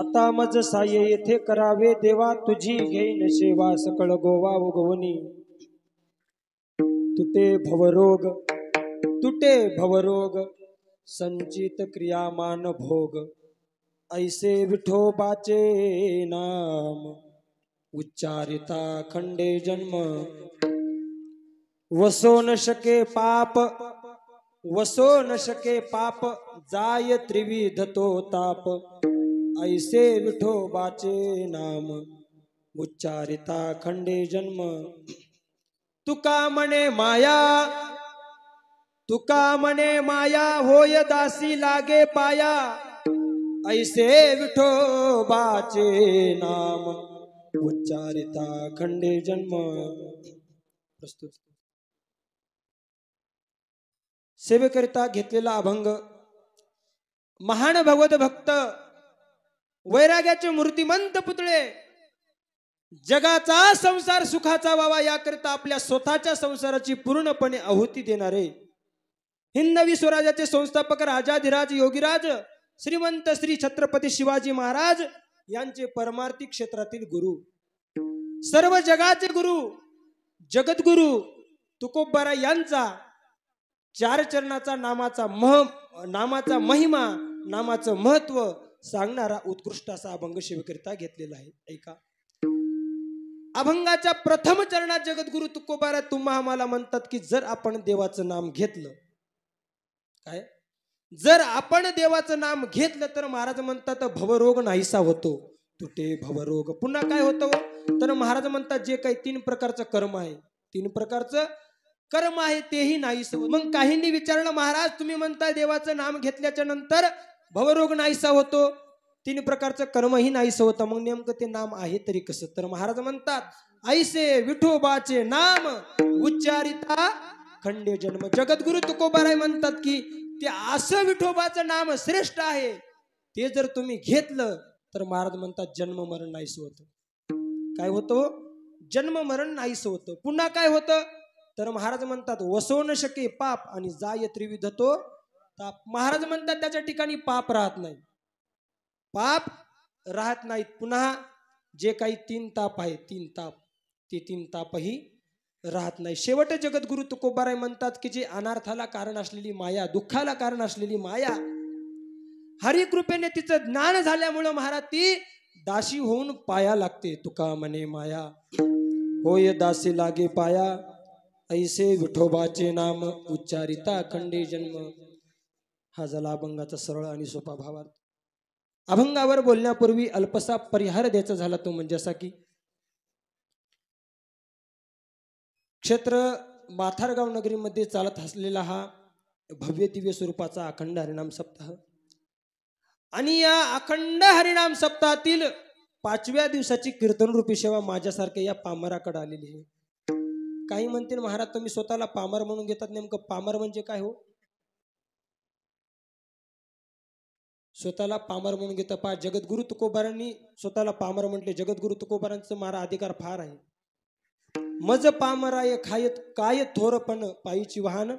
आता मज साये येथे करावे देवा तुझी घेईन सेवा सकळ गोवा उगवणी तुटे भवरोग संचित क्रियामान भोग ऐसे विठोबाचे नाम उच्चारिता खंडे जन्म वसो न शके पाप जाय त्रिविध तो ताप ऐसे विठोबाचे नाम उच्चारिता खंडे जन्म तुका म्हणे माया होय दासी लागे पाया ऐसे विठोबाचे नाम उच्चारिता खंडे जन्म। प्रस्तुत सेवेकरिता घेतलेला अभंग महान भगवत भक्त वैराग्याचे मूर्तिमंत पुतळे जगाचा संसार सुखाचा व्हावा याकरिता आपल्या स्वतःच्या संसाराची पूर्णपणे आहुती देणारे हिंदवी स्वराज्याचे संस्थापक राजाधिराज योगीराज श्रीमंत श्री छत्रपती शिवाजी महाराज यांचे परमार्थिक क्षेत्रातील गुरु सर्व जगाचे गुरु जगद्गुरु तुकोबाराय यांचा चार चरणाचा नामाचा महिमा नामाचं महत्व सांगणारा उत्कृष्ट असा अभंग शिवकरिता घेतलेला आहे। ऐका अभंगाच्या प्रथम चरणात जगद्गुरु तुकोबाराय तुम्हा आम्हाला म्हणतात की जर आपण देवाचं नाम घेतलं काय जर आपण देवाचं नाम घेतलं तर महाराज म्हणतात भवरोग नाहीसा होतो तुटे भवरोग। पुन्हा काय होतं तर महाराज म्हणतात जे काही तीन प्रकारचं कर्म आहे तेही नाहीस। मग काहींनी विचारलं महाराज तुम्ही म्हणताय देवाचं नाम घेतल्याच्या नंतर भवरोग नाहीसा होतो तीन प्रकारचं कर्मही नाहीसं होतं मग नेमकं ते नाम आहे तरी कसं तर महाराज म्हणतात ऐसे विठोबाचे नाम उच्चारिता खंडे जन्म। जगद्गुरु तुकोबाराय म्हणतात की ते असं विठोबाचं नाम श्रेष्ठ आहे ते जर तुम्ही घेतलं तर महाराज म्हणतात जन्म मरण नाहीसं होतं। काय होतं जन्म मरण नाहीसं होतं। पुन्हा काय होतं तर महाराज म्हणतात वसो न शके पाप आणि जाय त्रिविध तो ताप। महाराज म्हणतात त्याच्या ठिकाणी पाप राहत नाहीत। पुन्हा जे काही तीन ताप आहे ते तीन तापही राहत नाही। शेवट जगद्गुरु तुकोबाराय म्हणतात की जे अनार्थाला कारण असलेली माया दुःखाला कारण असलेली माया हरिकृपेने तिचं ज्ञान झाल्यामुळं महाराज ती दासी होऊन पाया लागते। तुका म्हणे माया होय दासी लागे पाया ऐसे विठोबाचे नाम उच्चारिता खंडे जन्म। हा झाला अभंगाचा सरळ आणि सोपा भावार्थ। अभंगावर बोलण्यापूर्वी अल्पसा परिहार द्यायचा झाला तो म्हणजे असा की क्षेत्र माथारगाव नगरीमध्ये चालत असलेला हा भव्य दिव्य स्वरूपाचा अखंड हरिनाम सप्ताह आणि या अखंड हरिनाम सप्ताहातील 5व्या दिवसाची कीर्तन रूपी सेवा माझ्यासारख्या या पामराकडे आलेली आहे। काही म्हणतील महाराज तुम्ही स्वतःला पामर म्हणून घेतात नेमकं पामर म्हणजे काय हो स्वतःला पामर म्हणून घेता पा जगद्गुरु तुकोबारांनी स्वतःला पामर म्हटले। जगद्गुरु तुकोबारांचं मारा अधिकार फार आहे। मज पामराय काय थोरपण पायीची वाहन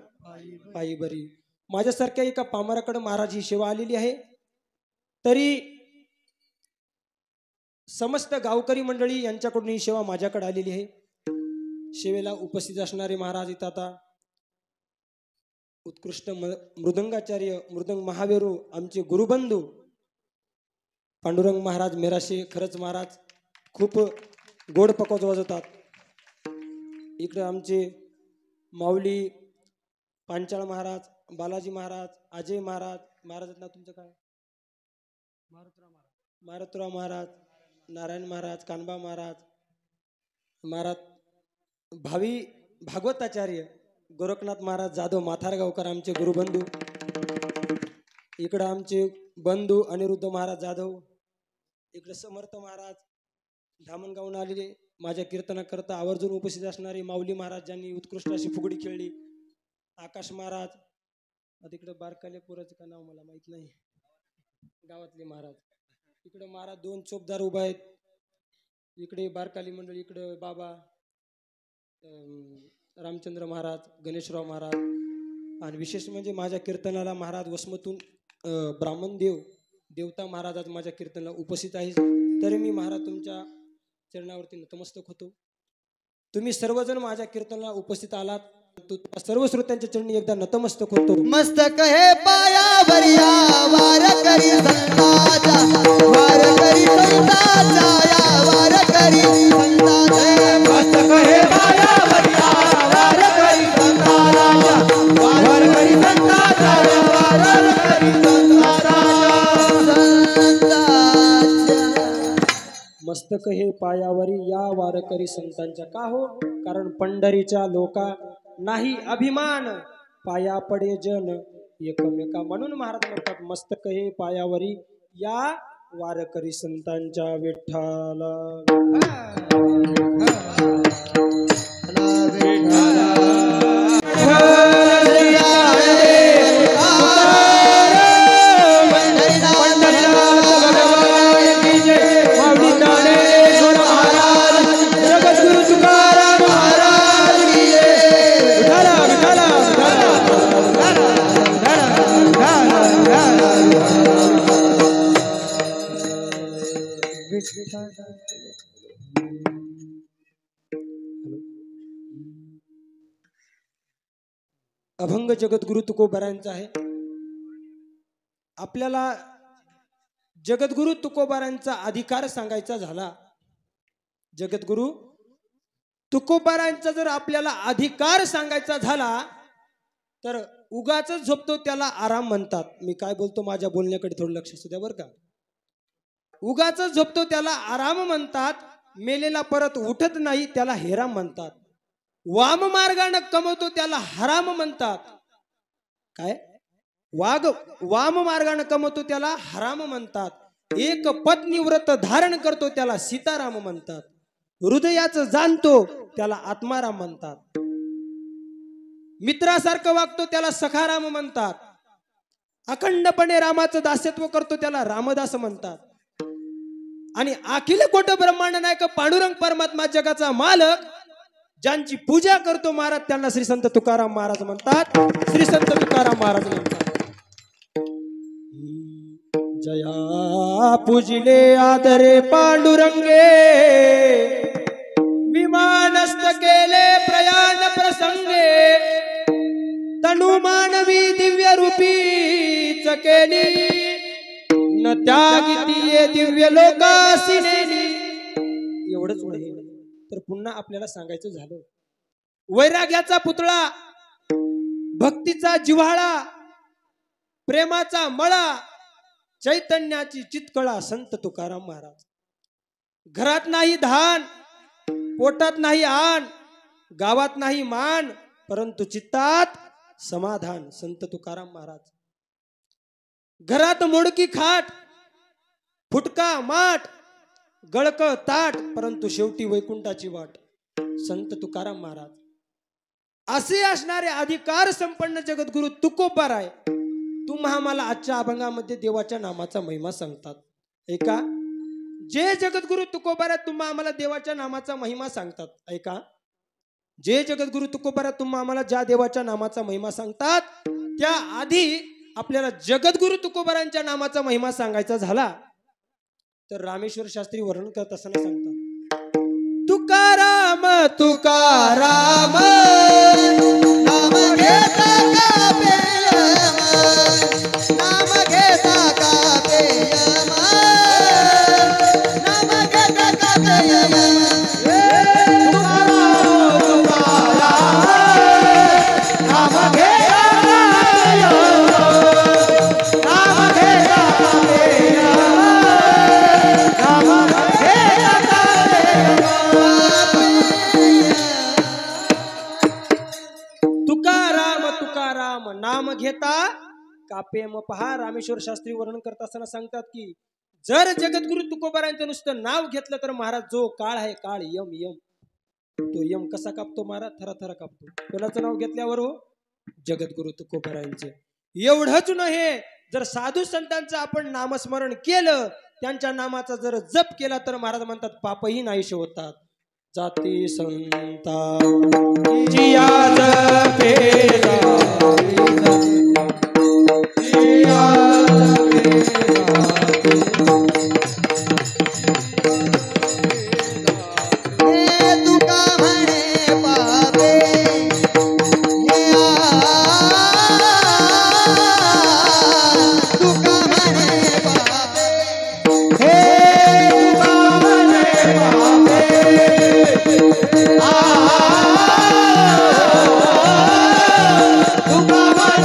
पायी बरी। माझ्यासारख्या एका पामराकडे महाराज ही सेवा आलेली आहे तरी समस्त गावकरी मंडळी यांच्याकडून ही सेवा माझ्याकडे आलेली आहे। सेवेला उपस्थित असणारे महाराज इथं आता उत्कृष्ट मृदंगाचार्य मृदंग महावीरू आमचे गुरुबंधू पांडुरंग महाराज मेराशे खरंच महाराज खूप गोड पकवाज वाजवतात। इकडे आमचे माऊली पांचाळ महाराज बालाजी महाराज अजय महाराज ना तुमचं काय मारुतराव महाराज नारायण महाराज कानबा महाराज भावी भागवताचार्य गोरखनाथ महाराज जाधव माथारगावकर आमचे गुरुबंधू। इकडे आमचे बंधू अनिरुद्ध महाराज जाधव इकडे समर्थ महाराज धामणगावून आलेले माझ्या कीर्तनाकरता आवर्जून उपस्थित असणारे माऊली महाराज ज्यांनी उत्कृष्ट अशी फुगडी खेळली आकाश महाराज तिकडे बारकाले पोराचं का नाव मला माहित नाही गावातले महाराज इकडे महाराज दोन चोपदार उभा आहेत इकडे बारकाली मंडळी इकडे बाबा रामचंद्र महाराज गणेशराव महाराज आणि विशेष म्हणजे माझ्या कीर्तनाला महाराज वसमतून ब्राह्मणदेव देवता महाराज आज माझ्या कीर्तनाला उपस्थित आहे, तरी मी महाराज तुमच्या चरणावरती नतमस्तक होतो. तुम्ही सर्वजण माझ्या कीर्तनाला उपस्थित आलात, सर्व श्रोत्यांच्या चरणी एकदा नतमस्तक होतो. मस्तक हे पायावर या वारकरी संताचा, वारकरी संताचा, या वारकरी संताचा. मस्तक हे पायावर या वारकरी संताचा, वारकरी संताचा, या वारकरी संताचा. मस्तक हे पायावरी या वारकरी संतांच्या. का हो? कारण पंढरीच्या लोका नाही अभिमान, पाया पडे जन एकमेका. म्हणून महाराज म्हणतात मस्तक हे पायावरी या वारकरी संतांच्या. विठ्ठला अभंग जगद्गुरु तुकोबारांचा आहे. आपल्याला जगद्गुरु तुकोबारांचा अधिकार सांगायचा झाला, जगद्गुरु तुकोबारांचा जर आपल्याला अधिकार सांगायचा झाला तर उगाच झोपतो त्याला आराम म्हणतात. मी काय बोलतो माझ्या बोलण्याकडे थोडं लक्ष असू द्या बरं का. उगाच झोपतो त्याला आराम म्हणतात, मेलेला परत उठत नाही त्याला हेराम म्हणतात. वाम मार्गाने कमवतो त्याला हराम म्हणतात. काय? वाम मार्गाने कमवतो त्याला हराम म्हणतात. एक पत्नी व्रत धारण करतो त्याला सीताराम म्हणतात. हृदयाचं जाणतो त्याला आत्माराम म्हणतात. मित्रासारखं वागतो त्याला सखाराम म्हणतात. अखंडपणे रामाचं दास्यत्व करतो त्याला रामदास म्हणतात. आणि अखिल कोट ब्रह्मांड नायक पांडुरंग परमात्मा जगाचा मालक ज्यांची पूजा करतो महाराज त्यांना श्री संत तुकाराम महाराज म्हणतात. श्री संत तुकाराम महाराज म्हणतात जया पूजिले आदरे पांडुरंगे, विमानस्थ केले प्रयाण प्रसंगे, तनु मानवी दिव्य रूपीच केली, न त्यागिती ये दिव्य लोकासी नेली. एवढंच नाही तर पुन्हा आपल्याला सांगायचं झालं, वैराग्याचा पुतळा, भक्तीचा जिव्हाळा, प्रेमाचा मळा, चैतन्याची चितकळा संत तुकाराम महाराज. घरात नाही धान, पोटात नाही आण, गावात नाही मान, परंतु चित्तात समाधान संत तुकाराम महाराज. घरात मोडकी खाट, फुटका माठ, गळक ताट, परंतु शेवटी वैकुंठाची वाट संत तुकाराम महाराज. असे असणारे अधिकार संपन्न जगद्गुरु तुकोबाराय तुम्हा आम्हाला आजच्या अभंगामध्ये देवाच्या नामाचा महिमा सांगतात. ऐका, जे जगद्गुरु तुकोबारा तुम्हा आम्हाला देवाच्या नामाचा महिमा सांगतात. ऐका, जे जगद्गुरु तुकोबारा तुम्हा आम्हाला ज्या देवाच्या नामाचा महिमा सांगतात, त्या आधी आपल्याला जगद्गुरु तुकोबारांच्या नामाचा महिमा सांगायचा झाला तर रामेश्वर शास्त्री वर्णन करत असताना सांगतात तुकाराम तुकाराम नाम घेता का प्रेम, नाम घेता का प्रेम, नाम घेता का प्रेम. नाम घेता कापेम. पहा, रामेश्वर शास्त्री वर्णन करत असताना सांगतात की जर जगद्गुरु तुकोबारांचं नुसतं नाव घेतलं तर महाराज जो काळ आहे, काळ यम यम, तो यम कसा कापतो महाराज? थरा थरा कापतो. कोणाचं नाव घेतल्यावर हो? जगद्गुरु तुकोबारांचे. एवढंच नव्हे, जर साधू संतांचं आपण नामस्मरण केलं, त्यांच्या नामाचा जर जप केला तर महाराज म्हणतात पापही नाहीसे होतात. जाती संता जिया जपेला, जिया जपेला हे तुका म्हणे पापे हे तुका म्हणे पापे हे तुका म्हणे पापे तुका म्हणे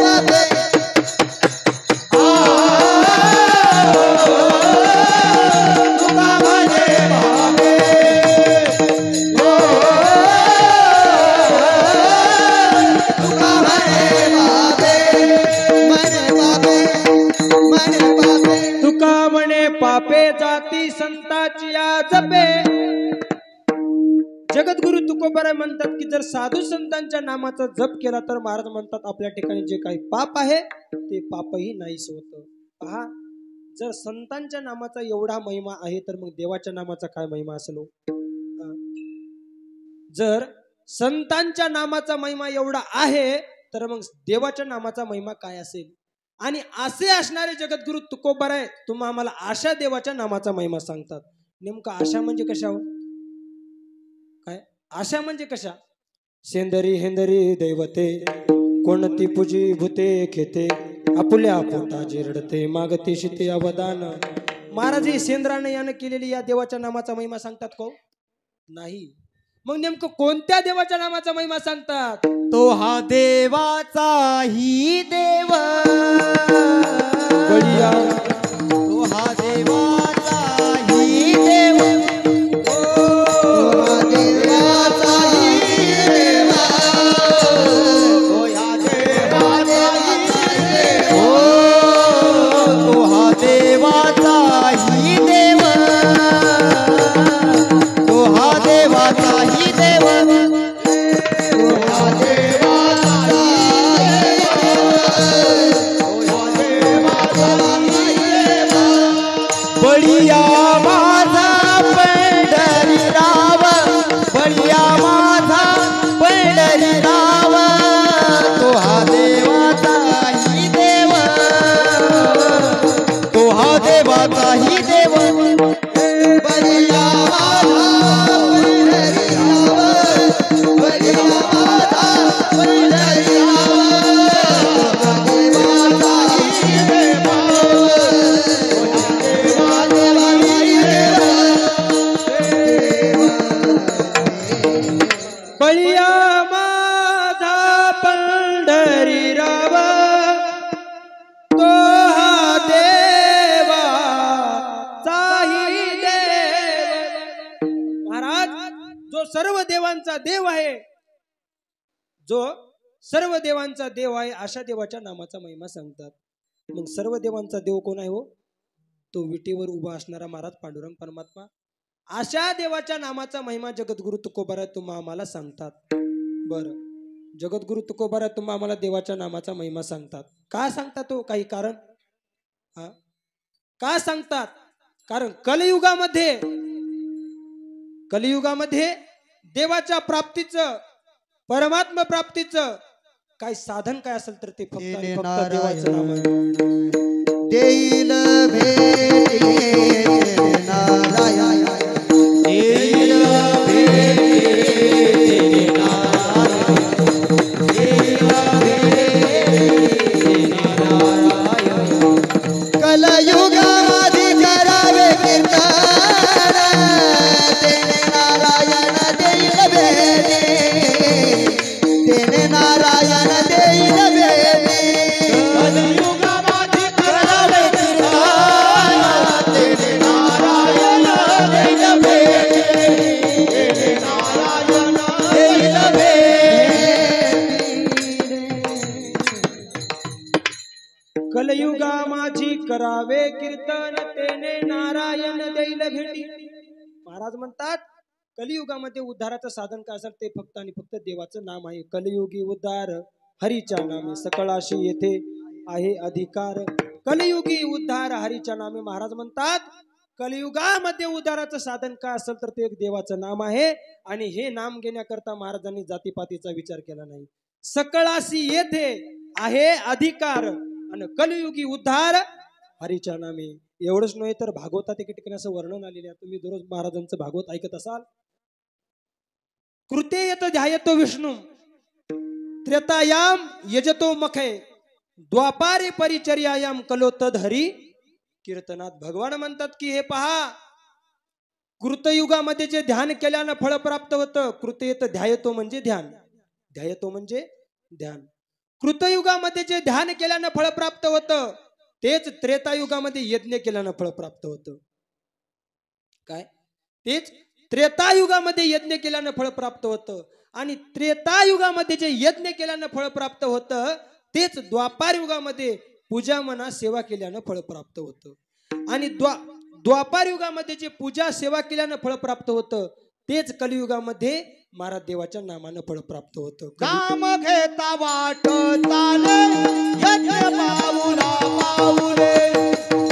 पापे पापे जाती संताची जपे. जगद्गुरु तुकोबाराय म्हणतात की जर साधू संतांच्या नामाचा जप केला तर महाराज म्हणतात आपल्या ठिकाणी जे काही पाप आहे ते पापही नाहीस होत. पहा, जर संतांच्या नामाचा एवढा महिमा आहे तर मग देवाच्या नामाचा काय महिमा असेल? जर संतांच्या नामाचा महिमा एवढा आहे तर मग देवाच्या नामाचा महिमा काय असेल? आणि असे असणारे जगद्गुरु तुकोबाराय तुम्हा आम्हाला आशा देवाच्या नामाचा महिमा सांगतात. नेमका आशा म्हणजे कशा हो? काय आशा म्हणजे कशा? सेंदरी हेंदरी दैवते कोणती पूजी भूते खेते आपुल्या पोटाची रडते मागते शिते अवदान. महाराज हे सेंद्राने यानं केलेली या देवाच्या नामाचा महिमा सांगतात को? नाही. मग नेमकं कोणत्या देवाच्या नामाचा महिमा सांगतात? तो हा देवाचा ही देव बळीया. तो हा देवाचा ही देव तो हा देवाचा ही देव तो हा देवाचा ही देव तो हा देवाचा ही देव तो हा देवाचा ही देव बळिया माझा पंढरीराव बळिया माझा पंढरीराव तो हा देवाचा ही देव तो हा देवाचा ही देव बळिया माझा पंढरीराव बळिया माझा पंढरीराव बळिया माझा पंढरीराव तो हा देवा चाही देव. महाराज जो सर्व देवांचा देव आहे, जो सर्व देवांचा देव आहे अशा देवाच्या नामाचा महिमा सांगतात. मग सर्व देवांचा देव कोण आहे हो? तो विटेवर उभा असणारा महाराज पांडुरंग परमात्मा. अशा देवाच्या नामाचा महिमा जगद्गुरु तुकोबाराय तुम्हा आम्हाला सांगतात. बरं, जगद्गुरु तुकोबाराय तुम्हा आम्हाला देवाच्या नामाचा महिमा सांगतात. का सांगतात तो? काही कारण? का सांगतात? कारण कलियुगामध्ये देवाच्या प्राप्तीचं, परमात्मा प्राप्तीचं काय साधन काय असेल तर ते फक्त आणि फक्त देवाचं नाम आहे. देईल भेटी नारायण देईल भेटी नारायण देईल भेटी नारायण कलयुगामध्ये करावे कीर्तन करावे कीर्तन तेने नारायण देईल भेटी. महाराज म्हणतात कलियुगामध्ये उद्धाराचं साधन काय असेल ते फक्त आणि फक्त देवाचं नाम आहे. कलियुगी उद्धार हरीच्या नामे सकळाशी येथे आहे अधिकार. कलियुगी उद्धार हरीच्या नामे. महाराज म्हणतात कलियुगामध्ये उद्धाराचं साधन काय असेल तर ते एक देवाचं नाम आहे. आणि हे नाम घेण्याकरता महाराजांनी जातीपातीचा विचार केला नाही. सकळाशी येथे आहे अधिकार आणि कलियुगी उद्धार हरीच्या नामे. एवढंच नव्हे तर भागवतात एके ठिकाणी असं वर्णन आलेलं आहे. तुम्ही दररोज महाराजांचं भागवत ऐकत असाल. कृते यत ध्यायतो विष्णू त्रेतायाम यजतो मखे द्वापारे परिचर्यायाम कलो तद हरी कीर्तनात. भगवान म्हणतात की हे पहा कृतयुगामध्ये जे ध्यान केल्यानं फळ प्राप्त होतं. कृतयत ध्यायतो म्हणजे ध्यान. ध्यायतो म्हणजे ध्यान. कृतयुगामध्ये जे ध्यान केल्यानं फळ प्राप्त होतं तेच त्रेतायुगामध्ये यज्ञ केल्यानं फळ प्राप्त होतं. काय तेच त्रेतायुगामध्ये यज्ञ केल्यानं फळ प्राप्त होतं. आणि त्रेतायुगामध्ये जे यज्ञ केल्यानं फळ प्राप्त होतं तेच द्वापार युगामध्ये पूजा म्हणा सेवा केल्यानं फळ प्राप्त होतं. आणि द्वापार युगामध्ये जे पूजा सेवा केल्यानं फळ प्राप्त होतं तेच कलियुगामध्ये महाराज देवाच्या नामानं फळ प्राप्त होतं. नाम घेता वाट चाले यज्ञ पाऊला पाऊले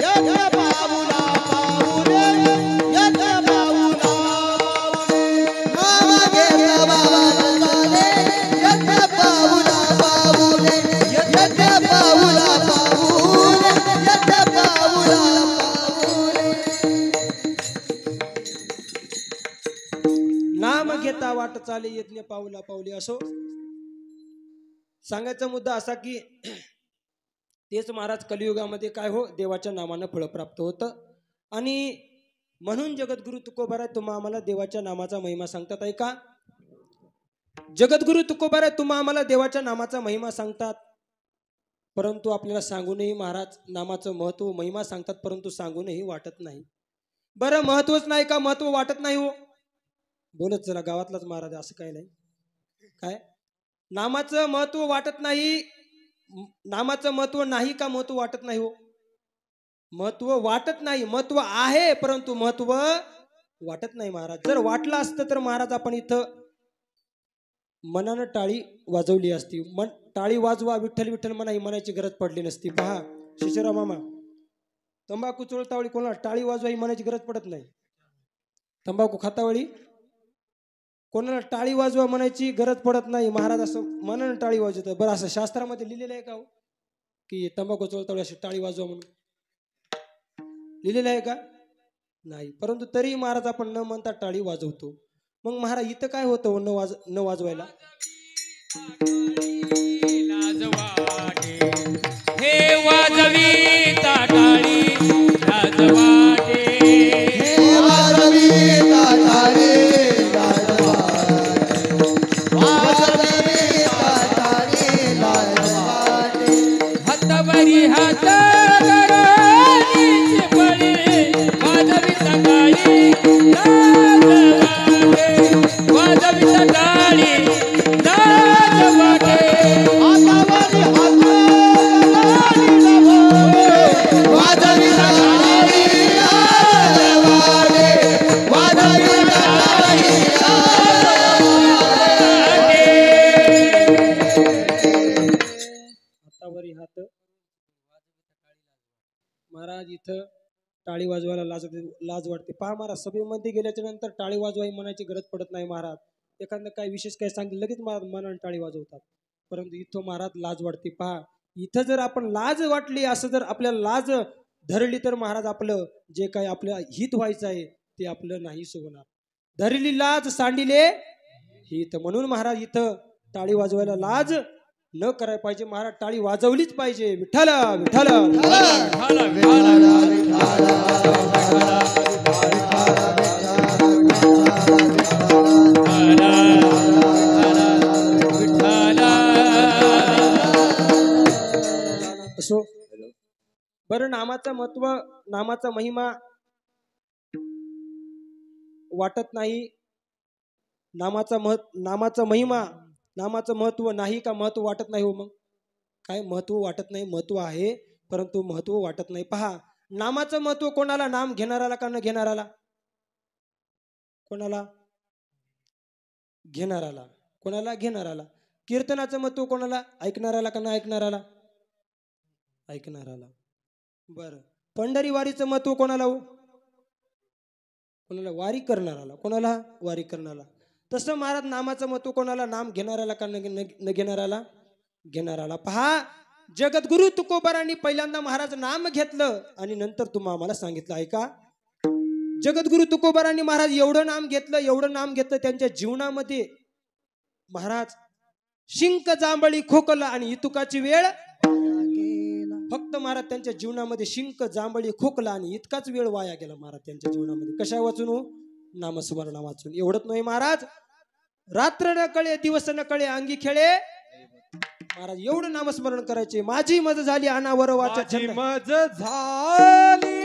यज्ञ पाऊला पाऊले यज्ञ पाऊला नाम घेता वाट चाले यज्ञ पाऊला पाऊले यज्ञ पाऊला पाऊले यज्ञ पाऊला नाम घेता वाट चाले यज्ञ पाऊला पाऊले. असो सांगायचा मुद्दा असा की तेच महाराज कलियुगामध्ये काय हो देवाच्या नामानं फळ प्राप्त होतं. आणि म्हणून जगद्गुरु तुकोबाराय तुम्हा आम्हाला देवाच्या नामाचा महिमा सांगतात. ऐका जगद्गुरु तुकोबाराय तुम्हा आम्हाला देवाच्या नामाचा महिमा सांगतात. परंतु आपल्याला सांगूनही महाराज नामाचं महत्व महिमा सांगतात परंतु सांगूनही वाटत नाही. बरं महत्वच नाही का महत्व वाटत नाही हो. बोलत चला गावातलाच महाराज असं काही नाही. काय नामाचं महत्व वाटत नाही. नामाचं महत्व नाही का महत्व वाटत नाही हो. महत्व वाटत नाही. महत्व आहे परंतु महत्व वाटत नाही महाराज. जर वाटलं असतं तर महाराज आपण इथं मनानं टाळी वाजवली असती. टाळी वाजवा विठ्ठल विठ्ठल म्हणा ही म्हणायची गरज पडली नसती. पहा शिशुराव मामा तंबाखू चोळतावळी कोणाला टाळी वाजवा ही म्हणायची गरज पडत नाही. तंबाखू खातावळी कोणाला टाळी वाजवा म्हणायची गरज पडत नाही. महाराज असं मनानं टाळी वाजवतात. बरं असं शास्त्रामध्ये लिहिलेलं आहे का हो की तंबाखू चोळतावळी अशी टाळी वाजवा म्हणून लिहिलेलं आहे का नाही. परंतु तरी महाराज आपण न म्हणता टाळी वाजवतो. मग महाराज इथं काय होतं न वाजवायला. हे वाजवी टाळी लाजवाटे हे वाजवी टाळी हातावरी हात करोनीची बळी वाजवी टाळी लाजवाटे वाजवी टाळी लाजवाटे हातावरी हात वाजवी टाळी लाजवाटे वाजवी टाळी हातावरी हात महाराज इथं टाळी वाजवायला लाज वाटते. पहा महाराज सभेमध्ये गेल्याच्या नंतर टाळी वाजवाई म्हणायची गरज पडत नाही. महाराज एखादं काय विशेष काय सांगितलं लगेच मनाने टाळी वाजवतात. परंतु इथं महाराज लाज वाटते. पहा इथं जर आपण लाज वाटली असं जर आपल्याला लाज धरली तर महाराज आपलं जे काय आपलं हित व्हायचं आहे ते आपलं नाहीच होणार. धरली लाज सांडिले हित. म्हणून महाराज इथं टाळी वाजवायला लाज न करायला पाहिजे. महाराज टाळी वाजवलीच पाहिजे. विठ्ठल विठ्ठल असो. बरं नामाचं महत्व नामाचा महिमा वाटत नाही. नामाचा महिमा नामाचं महत्व नाही का महत्व वाटत नाही हो. मग काय महत्व वाटत नाही. महत्व आहे परंतु महत्व वाटत नाही. पहा, नामाचं महत्व कोणाला? नाम घेणाराला का न घेणाराला? कोणाला? घेणाराला. कोणाला? घेणाराला. कीर्तनाचं महत्व कोणाला? ऐकणाराला का न ऐकणाराला? ऐकणाराला. बर, पंढरी वारीचं महत्व कोणाला हो? कोणाला? वारी करणाराला. कोणाला? वारी करणारा. तसं महाराज नामाचं महत्व कोणाला? नाम घेणाराला का न घेणाराला? घेणाराला. पहा, जगद्गुरु तुकोबारांनी पहिल्यांदा महाराज नाम घेतलं आणि नंतर तुम्ही आम्हाला सांगितलं. ऐका, जगद्गुरु तुकोबारांनी महाराज एवढं नाम घेतलं त्यांच्या जीवनामध्ये महाराज शिंक जांभळी खोकला आणि इतुकाची वेळ. फक्त महाराज त्यांच्या जीवनामध्ये शिंक जांभळी खोकला आणि इतकाच वेळ वाया गेला महाराज त्यांच्या जीवनामध्ये. कशा वाचून? नामस्मरण वाचून. एवढंच नाही महाराज, रात्र न कळे दिवस न कळे अंगी खेळे. महाराज एवढं नामस्मरण करायचे. माझी मज झाली अनावर वाचा छंद. मज झाली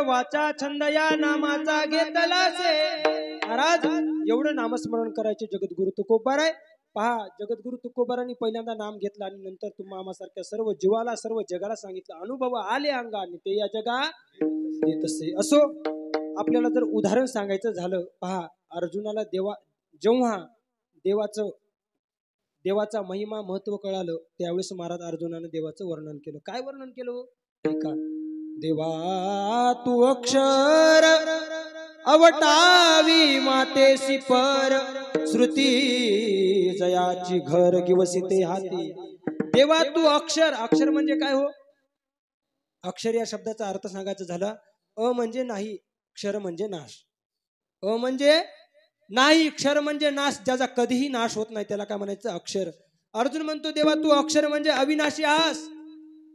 वाचा छंद या नामाचा घेतला से. महाराज एवढं नामस्मरण करायचे जगद्गुरु तुकोबाराय. पहा, जगद्गुरु तुकोबारांनी पहिल्यांदा नाम घेतलं आणि नंतर तुम्हा आम्हासारख्या सर्व जीवाला सर्व जगाला सांगितलं. अनुभव आले अंगाने ते या जगा येत असे. असो, आपल्याला जर उदाहरण सांगायचं झालं, पहा, अर्जुनाला जेव्हा देवाचा महिमा महत्व कळालं त्यावेळेस महाराज अर्जुनाने देवाचं वर्णन केलं. काय वर्णन केलं? ऐका. देवा तू अक्षर अवटावी मातेसी पर, श्रुती जयाची घर गिवसिते हाती. देवा तू अक्षर. अक्षर म्हणजे काय हो? अक्षर या शब्दाचा अर्थ सांगायचा झाला, अ म्हणजे नाही, क्षर म्हणजे नाश. अ म्हणजे नाही, क्षर म्हणजे नाश, ज्याचा कधीही नाश होत नाही त्याला काय म्हणायचं? अक्षर. अर्जुन म्हणतो, देवा तू अक्षर म्हणजे अविनाशी आस.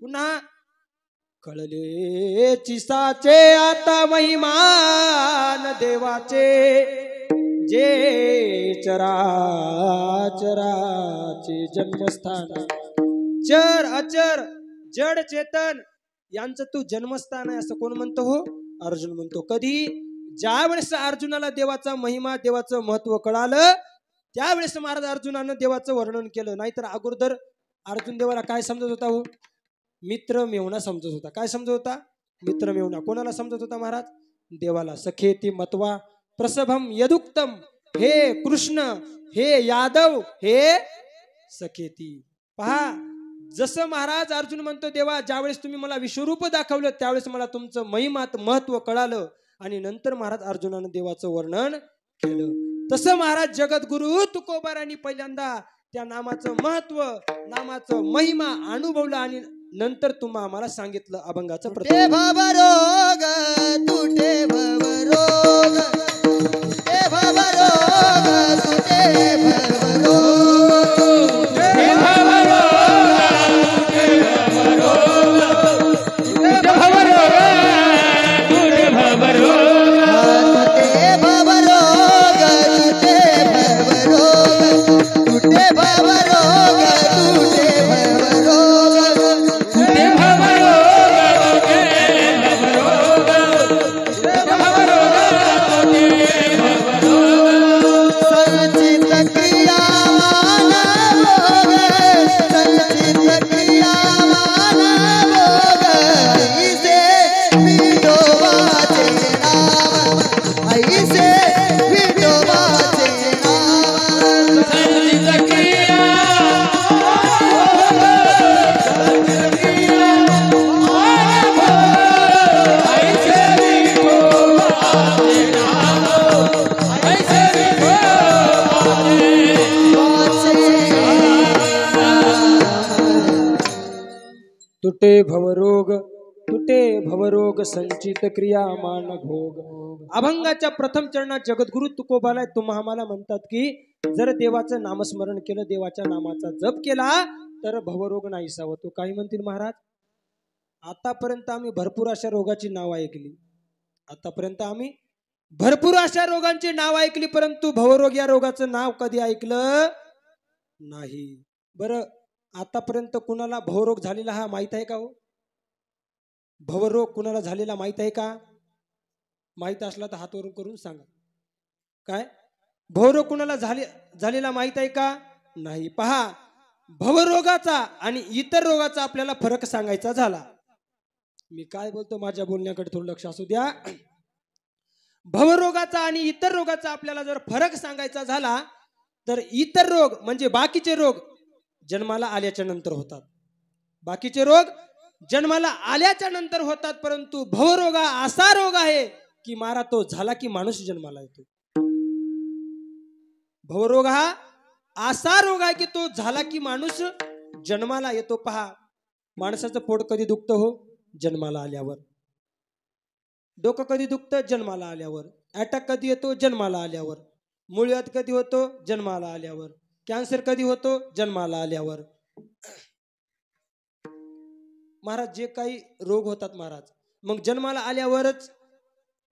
पुन्हा कळले चिसाचे आता महिमान देवाचे, जे चराचराचे जन्मस्थान. चर अचर जड चेतन यांचं तू जन्मस्थान आहे असं कोण म्हणतो हो? अर्जुन म्हणतो. कधी? ज्या वेळेस अर्जुनाला देवाचा महिमा देवाचं महत्व कळालं त्यावेळेस महाराज अर्जुनानं देवाचं वर्णन केलं. नाहीतर अगोदर अर्जुन देवाला काय समजत होता हो? मित्र मेवना समजत होता. काय समजत होता? मित्र मेवना. कोणाला समजत होता महाराज? देवाला. सखेती मत्वा प्रसभम यदुक्तम, हे कृष्ण, हे यादव, हे सखेती. पहा, जसं महाराज अर्जुन म्हणतो, देवा ज्यावेळेस तुम्ही मला विश्वरूप दाखवलं त्यावेळेस मला तुमचं महिमात महत्व कळालं आणि नंतर महाराज अर्जुनानं देवाचं वर्णन केलं. तसं महाराज जगद्गुरु तुकोबारांनी पहिल्यांदा त्या नामाचं महत्व, नामाचं महिमा अनुभवला आणि नंतर तुम्हा आम्हाला सांगितलं अभंगाचं तुटे भवरोग, तुटे भवरोग, तुटे भवरोग, तुटे भवरोग, तुटे भवरोग, तुटे भवरोग. तुटे भवरोग संचित क्रिया मान भोग. अभंगाच्या प्रथम चरणात जगद्गुरु तुकोबाला आम्हाला म्हणतात की जर देवाचं नामस्मरण केलं, देवाच्या नामाचा जप केला तर भवरोग नाहीसा होतो. काही म्हणतील महाराज आतापर्यंत आम्ही भरपूर अशा रोगाची नाव ऐकली, आतापर्यंत आम्ही भरपूर अशा रोगांची नाव ऐकली, परंतु भवरोग या रोगाचं नाव कधी ऐकलं नाही. बरं आतापर्यंत कुणाला भवरोग झालेला हा माहित आहे का हो? भवरोग कुणाला झालेला माहित आहे का? माहित असला तर हात वरून करून सांगा. काय भवरोग कुणाला झालेला माहित आहे का? नाही. पहा, भवरोगाचा आणि इतर रोगाचा आपल्याला फरक सांगायचा झाला, मी काय बोलतो माझ्या बोलण्याकडे थोडं लक्ष असू द्या. भवरोगाचा आणि इतर रोगाचा आपल्याला जर फरक सांगायचा झाला तर इतर रोग म्हणजे बाकीचे रोग जन्माला आल्याच्या नंतर होतात, बाकीचे रोग जन्माला आल्याच्या नंतर होतात, परंतु भवरोग हा असा रोग आहे की मारा तो झाला की माणूस जन्माला येतो. भवरोग हा असा रोग आहे की तो झाला की माणूस जन्माला येतो. पहा, माणसाचं पोट कधी दुखतं हो? जन्माला आल्यावर. डोकं कधी दुखतं? जन्माला आल्यावर. अटॅक कधी येतो? जन्माला आल्यावर. मूळव्याध कधी होतो? जन्माला आल्यावर. कॅन्सर कधी होतो? जन्माला आल्यावर. महाराज जे काही रोग होतात महाराज, मग जन्माला आल्यावरच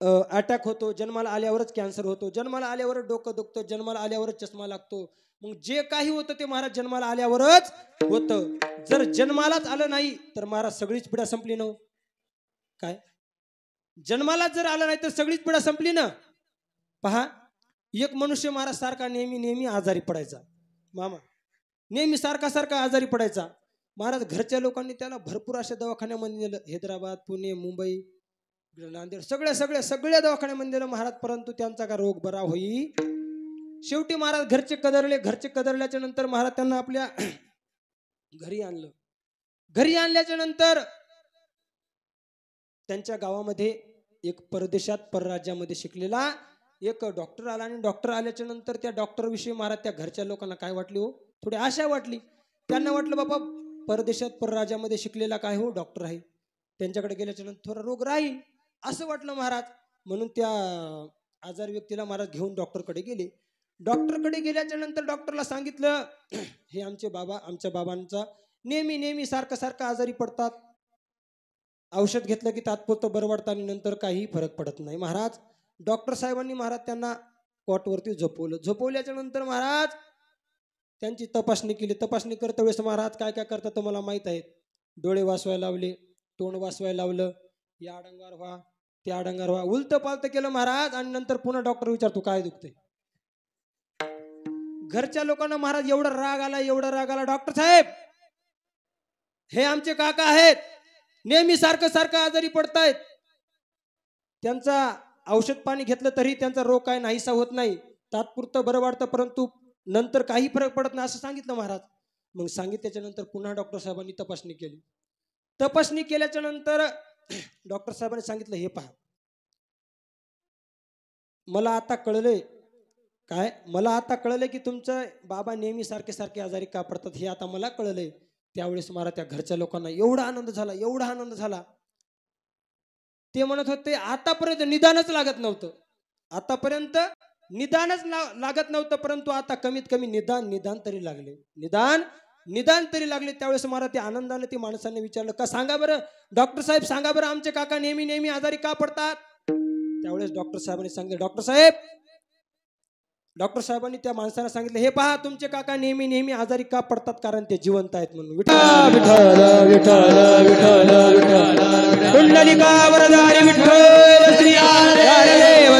अटॅक होतो, जन्माला आल्यावरच कॅन्सर होतो, जन्माला आल्यावरच डोकं दुखतं, जन्माला आल्यावरच चष्मा लागतो. मग जे काही होतं ते महाराज जन्माला आल्यावरच होतं. जर जन्मालाच आलं नाही तर महाराज सगळीच पिढा संपली ना. काय जन्माला जर आलं नाही तर सगळीच पिढा संपली ना. पहा, एक मनुष्य महाराज सारखा नेहमी आजारी पडायचा, मामा नेहमी सारखा आजारी पडायचा. महाराज घरच्या लोकांनी त्याला भरपूर अशा दवाखान्यामध्ये नेलं, हैदराबाद, पुणे, मुंबई, नांदेड, सगळ्या दवाखान्यामध्ये नेलं महाराज, परंतु त्यांचा का रोग बरा होई. शेवटी महाराज घरचे कदरल्याच्या नंतर महाराज त्यांना आपल्या घरी आणलं. घरी आणल्याच्या नंतर त्यांच्या गावामध्ये एक परदेशात परराज्यामध्ये शिकलेला एक डॉक्टर आला, आणि डॉक्टर आल्याच्या नंतर त्या डॉक्टर विषयी महाराज त्या घरच्या लोकांना काय वाटली हो? थोडी आशा वाटली. त्यांना वाटलं बाबा परदेशात परराज्यामध्ये शिकलेला काय हो डॉक्टर आहे, त्यांच्याकडे गेल्याच्या नंतर थोडा रोग राहील असं वाटलं महाराज. म्हणून त्या आजारी व्यक्तीला महाराज घेऊन डॉक्टरकडे गेले. डॉक्टरकडे गेल्याच्या नंतर डॉक्टरला सांगितलं, हे आमच्या बाबांचा नेहमी सारखं आजारी पडतात, औषध घेतलं की तात्पुरतं बरं वाटतं आणि नंतर काही फरक पडत नाही. महाराज डॉक्टर साहेबांनी महाराज त्यांना कॉटवरती झोपवल्याच्या नंतर महाराज त्यांची तपासणी केली. तपासणी करता वेळेस महाराज काय करतात तुम्हाला माहित आहे? डोळे वाचवायला लावले, तोंड वाचवायला लावलं, या अडंगार व्हा, त्या अडंगार व्हा, उलट पालत केलं महाराज. आणि नंतर पुन्हा डॉक्टर विचारतो काय दुखतंय. घरच्या लोकांना महाराज एवढा राग आला, डॉक्टर साहेब हे आमचे काका आहेत, नेहमी सारखं आजारी पडतायत, त्यांचा औषध पाणी घेतलं तरी त्यांचा रोग काय नाहीसा होत नाही, तात्पुरतं बरं वाटतं परंतु नंतर काही फरक पडत नाही असं सांगितलं महाराज. मग सांगितल्याच्या नंतर पुन्हा डॉक्टर साहेबांनी तपासणी केली. तपासणी केल्याच्या नंतर डॉक्टर साहेबांनी सांगितलं, हे पहा मला आता कळलंय की तुमचं बाबा नेहमी सारखे आजारी का पडतात हे आता मला कळलंय. त्यावेळेस मला त्या घरच्या लोकांना एवढा आनंद झाला. ते म्हणत होते आतापर्यंत निदानच लागत नव्हतं, परंतु आता कमीत कमी निदान तरी लागले. त्यावेळेस मला ते आनंदाने ते माणसाने विचारलं, का सांगा बरं डॉक्टर साहेब, सांगा बरं आमचे काका नेहमी आजारी का पडतात. त्यावेळेस डॉक्टर साहेबांनी सांगितलं, डॉक्टर साहेबांनी त्या माणसाला सांगितलं, हे पहा तुमचे काका नेहमी आजारी का पडतात, कारण ते जिवंत आहेत म्हणून. विठ्ठल कुंडलिका वरदारी विठ्ठल श्री देव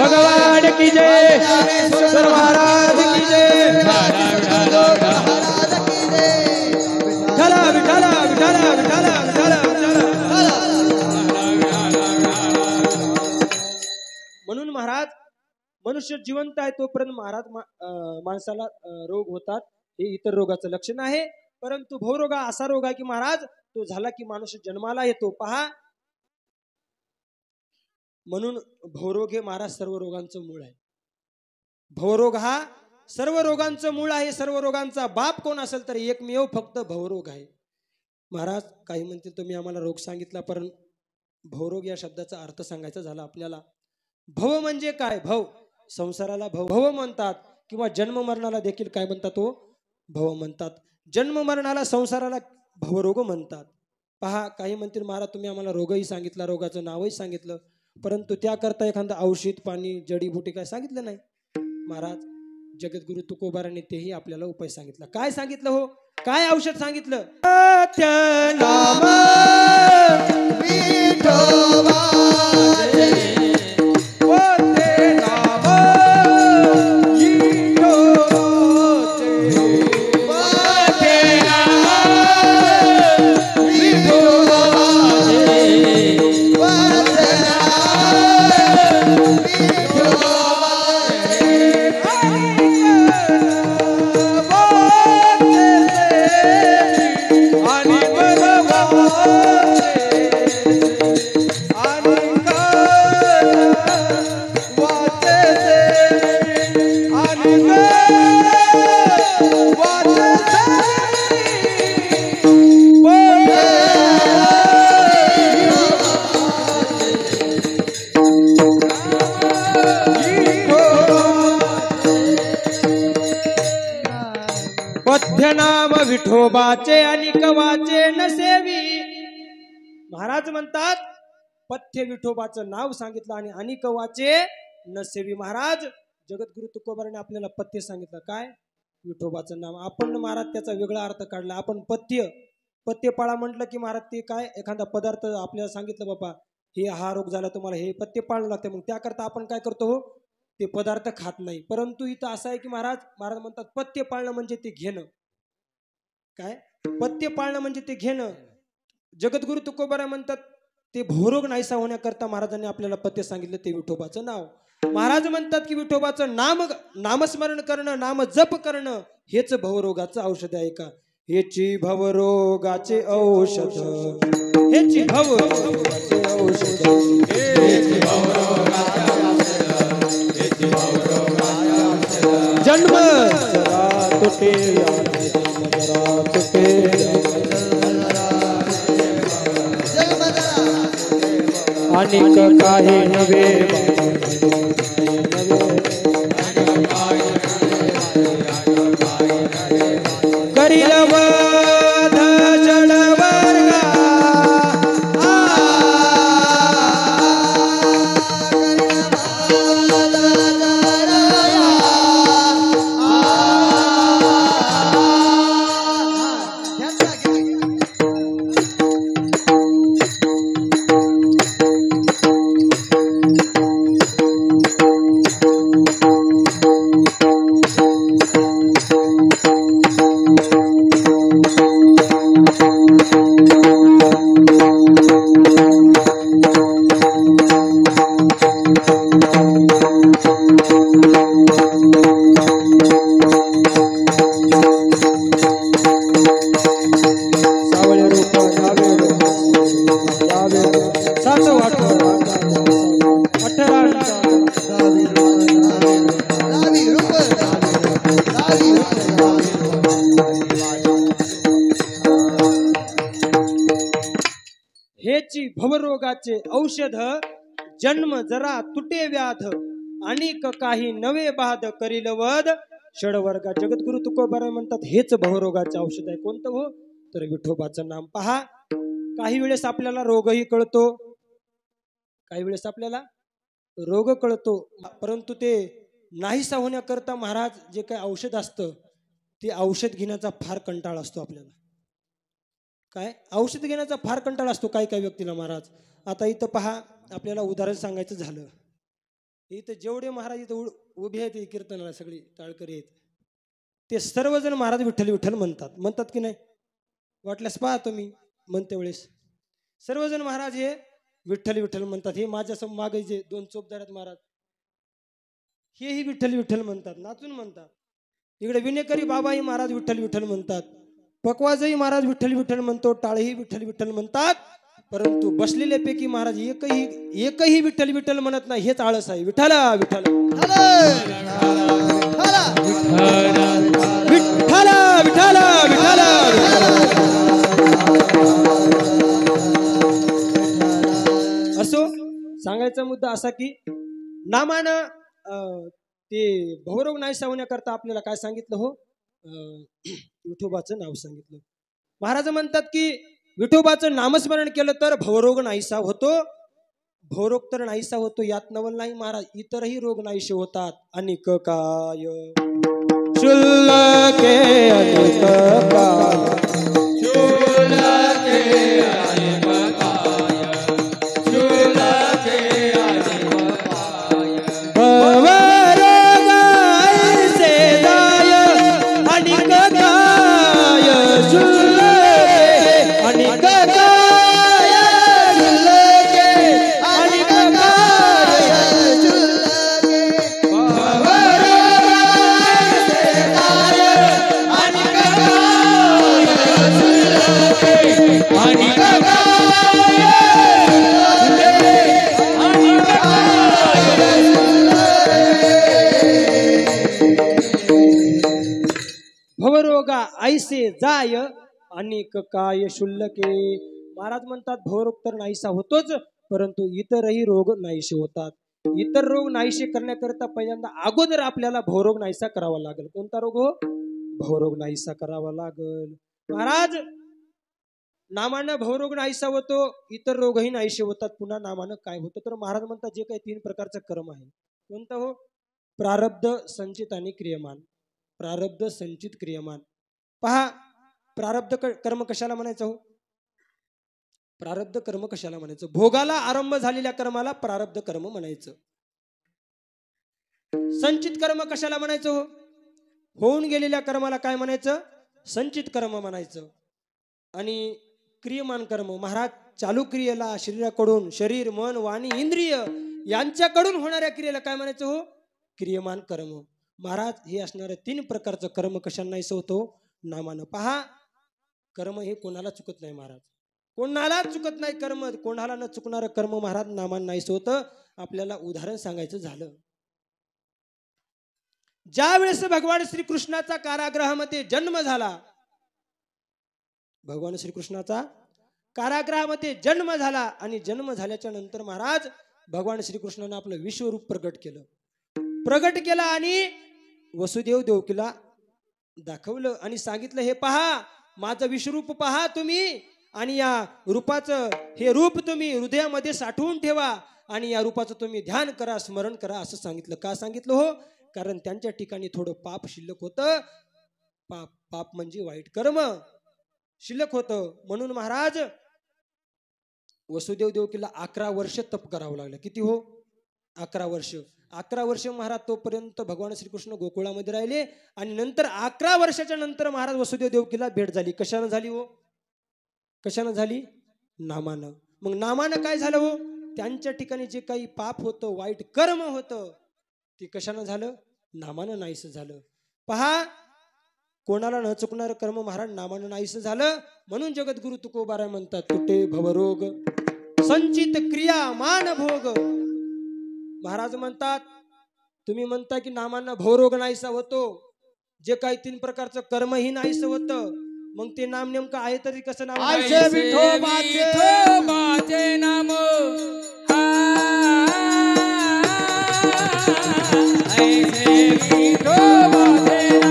भगवान की जय, महाराज की जय. म्हणून महाराज मनुष्य जिवंत आहे तोपर्यंत महाराज माणसाला रोग होतात, हे इतर रोगाचं लक्षण आहे. परंतु भवरोग हा असा रोग आहे की महाराज तो झाला की माणूस जन्माला येतो. पहा, म्हणून भवरोग हे महाराज सर्व रोगांचं मूळ आहे. भवरोग हा सर्व रोगांचं मूळ आहे, सर्व रोगांचा बाप कोण असेल तर एकमेव फक्त भवरोग आहे. महाराज काही म्हणतील तुम्ही आम्हाला रोग सांगितला, पण भवरोग या शब्दाचा अर्थ सांगायचा झाला आपल्याला. भव म्हणजे काय? भव संसाराला भव म्हणतात, किंवा जन्म मरणाला देखील काय म्हणतात? तो भव म्हणतात. जन्म मरणाला संसाराला भवरोग म्हणतात. पहा काही म्हणतील महाराज तुम्ही आम्हाला रोगही सांगितला, रोगाचं नावही सांगितलं, परंतु त्याकरता एखादं औषध पाणी जडीबुटी काय सांगितलं नाही. महाराज जगद्गुरु तुकोबाराने तेही आपल्याला उपाय सांगितला. काय सांगितलं हो? काय औषध सांगितलं? नाम विठोबाचे, ते नाम पथ्य नाम विठोबाचे आणि कवाचे नसेवी. महाराज म्हणतात पथ्य विठोबाचं नाव सांगितलं आणि अनिकवाचे नसेवी. महाराज जगद्गुरु तुकोबाराने आपल्याला पथ्य सांगितलं. काय? विठोबाचं नाव. आपण महाराज त्याचा वेगळा अर्थ काढला. आपण पथ्य पाळा म्हटलं की महाराज ते काय? एखादा पदार्थ आपल्याला सांगितलं बाबा हे हा रोग झाला तुम्हाला हे पथ्य पाळणं लागते, मग त्याकरता आपण काय करतो हो? ते पदार्थ खात नाही. परंतु इथं असं आहे की महाराज म्हणतात पथ्य पाळणं म्हणजे ते घेणं. काय? पथ्य पाळणं म्हणजे ते घेणं. जगद्गुरु तुकोबारा म्हणतात ते भवरोग नाहीसा होण्याकरता महाराजांनी आपल्याला पथ्य सांगितलं, ते विठोबाचं नाव. महाराज म्हणतात की विठोबाचं नामस्मरण करणं, नाम जप करणं हेच भवरोगाचं औषध आहे का? हेची भवरोगाचे औषध, हेची भवरोगाचे औषध, हेची भवरोगाचे औषध, हेची भवरोगाचे औषध. जन्म जरा तुटे, जन्म जरा तुटे, अनेक काही नवे करील वध जड वर्गा. हेची भवरोगाचे औषध, जन्म जरा तुटे व्याध, अनेक काही नवे बाध करील वध षडवर्गा. जगद्गुरु तुकोबारा म्हणतात हेच भवरोगाचे औषध आहे. कोणतं हो? तर विठोबाचं नाम. पहा काही वेळेस आपल्याला रोगही कळतो, काही वेळेस आपल्याला रोग कळतो, परंतु ते नाहीसा होण्याकरता महाराज जे काही औषध असतं ते औषध घेण्याचा फार कंटाळा असतो आपल्याला. काय? औषध घेण्याचा फार कंटाळा असतो काही काही व्यक्तीला महाराज. आता इथं पहा आपल्याला उदाहरण सांगायचं झालं, इथं जेवढे महाराज इथं उभे आहेत कीर्तनाला सगळे टाळकरी आहेत, ते सर्वजण महाराज विठ्ठल विठ्ठल म्हणतात की नाही? वाटल्यास पहा तुम्ही म्हणते वेळेस सर्वजण महाराज हे विठ्ठल विठ्ठल म्हणतात. हे माझ्या मागे जे दोन चोपदार आहेत महाराज हेही विठ्ठल विठ्ठल म्हणतात, नाचून म्हणतात. इकडे विनेकरी बाबाही महाराज विठ्ठल विठ्ठल म्हणतात, पकवाजही महाराज विठ्ठल विठ्ठल म्हणतो, टाळही विठ्ठल विठ्ठल म्हणतात. परंतु बसलेल्यापैकी महाराज एकही विठ्ठल विठ्ठल म्हणत नाही. हेच आळस आहे. विठ्ठल विठ्ठल विठ्ठल विठ्ठल विठ्ठल असो. सांगायचा मुद्दा असा की नामानं ते भवरोग नाहीसा होण्याकरता आपल्याला काय सांगितलं हो, विठोबाचं नाव सांगितलं. महाराज म्हणतात की विठोबाचं नामस्मरण केलं तर भवरोग नाहीसा होतो. भवरोग तर नाहीसा होतो यात नवल नाही महाराज, इतरही रोग नाहीसे होतात. अनेक काय शुल्लके अनेक काय शुल्लके अनेक काय शुल्लके अनेक काय भवरोग ऐसे जाय अनेक काय शुल्लके अनेक काय शुल्लके अनेक काय शुल्लके भवरोग ऐसे जाय अनेक काय शुल्लके अनेक भवरोगा ऐसे जाय अनेक काय शुल्लके. महाराज म्हणतात भवरोग तर नाहीसा होतोच, परंतु इतरही रोग नाहीसे होतात. इतर रोग नाहीसे करण्याकरता पहिल्यांदा अगोदर आपल्याला भवरोग नाहीसा करावा लागेल. कोणता रोग हो? भवरोग नाहीसा करावा लागेल. महाराज नामानं भवरोग नाहीसा होतो, इतर रोगही नाहीसे होतात. पुन्हा नामानं काय होतं तर महाराज म्हणतात जे काही 3 प्रकारचं कर्म आहे. कोणतं हो? प्रारब्ध, संचित आणि क्रियमान. प्रारब्ध, संचित, क्रियमान. पहा प्रारब्ध कर्म कशाला म्हणायचं हो? प्रारब्ध कर्म कशाला म्हणायचं? भोगाला आरंभ झालेल्या कर्माला प्रारब्ध कर्म म्हणायचं. संचित कर्म कशाला म्हणायचं हो? होऊन गेलेल्या कर्माला काय म्हणायचं? संचित कर्म म्हणायचं. आणि क्रियमान कर्म महाराज चालू क्रियेला शरीराकडून, शरीर मन वाणी इंद्रिय यांच्याकडून होणाऱ्या क्रियेला काय म्हणायचं हो? क्रियमान कर्म. महाराज हे असणारे 3 प्रकारचं कर्म कशाला नाहीसं होतो? नामानं. पहा कर्म हे कोणाला चुकत नाही महाराज, कोणाला चुकत नाही कर्म. कोणाला न चुकणारं कर्म महाराज नामानं नाहीसं होतं. आपल्याला उदाहरण सांगायचं झालं, ज्या वेळेस भगवान श्रीकृष्णाचा कारागृहामध्ये जन्म झाला, भगवान श्रीकृष्णाचा कारागृहामध्ये जन्म झाला आणि जन्म झाल्याच्या नंतर महाराज भगवान श्रीकृष्णानं आपलं विश्वरूप प्रगट केलं आणि वसुदेव देवकीला दाखवलं आणि सांगितलं, हे पहा माझं विश्वरूप पहा तुम्ही, आणि या रूपाचं हे रूप तुम्ही हृदयामध्ये साठवून ठेवा आणि या रूपाचं तुम्ही ध्यान करा, स्मरण करा असं सांगितलं. का सांगितलं हो? कारण त्यांच्या ठिकाणी थोडं पाप शिल्लक होतं. पाप म्हणजे वाईट कर्म शिल्लक होतं. म्हणून महाराज वसुदेव देवकीला 11 वर्ष तप करावं लागलं. किती हो? 11 वर्ष. 11 वर्ष महाराज तोपर्यंत भगवान श्रीकृष्ण गोकुळामध्ये राहिले आणि नंतर 11 वर्षाच्या नंतर महाराज वसुदेव देवकीला भेट झाली. कशानं झाली हो? कशानं झाली? नामानं. मग नामानं काय झालं हो? त्यांच्या ठिकाणी जे काही पाप होतं, वाईट कर्म होतं, ते कशानं झालं? नामानं नाहीसं झालं. पहा कोणाला न चुकणारं कर्म महाराज नामानं नाहीसं झालं. म्हणून जगद्गुरु तुकोबाराय म्हणतात, तुटे भवरोग संचित क्रिया मान भोग. महाराज म्हणतात तुम्ही म्हणता की नामानं भवरोग नाहीसा होतो, जे काही 3 प्रकारचं कर्मही नाहीसं होतं, मग ते नाम नेमकं आहे तरी कसं नाम? ऐसे विठोबाचे नाम ऐसे विठोबाचे नाम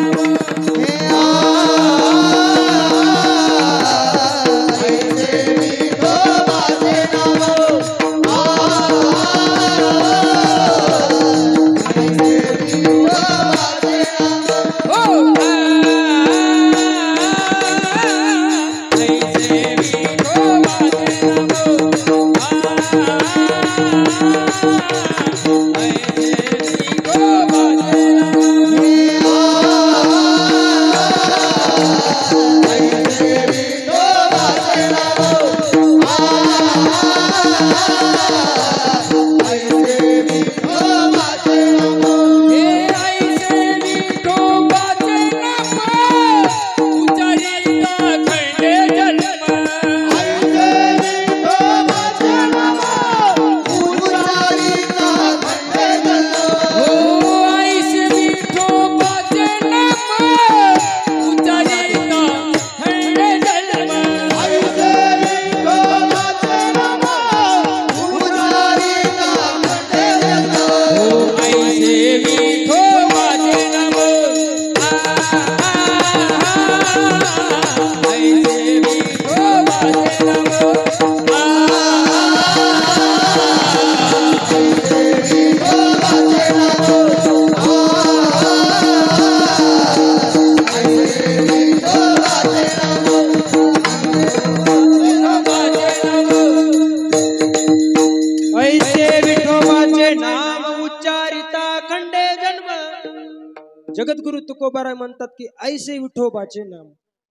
जगद्गुरु तुकोबाराय म्हणतात की ऐसे विठोबाचे नाम.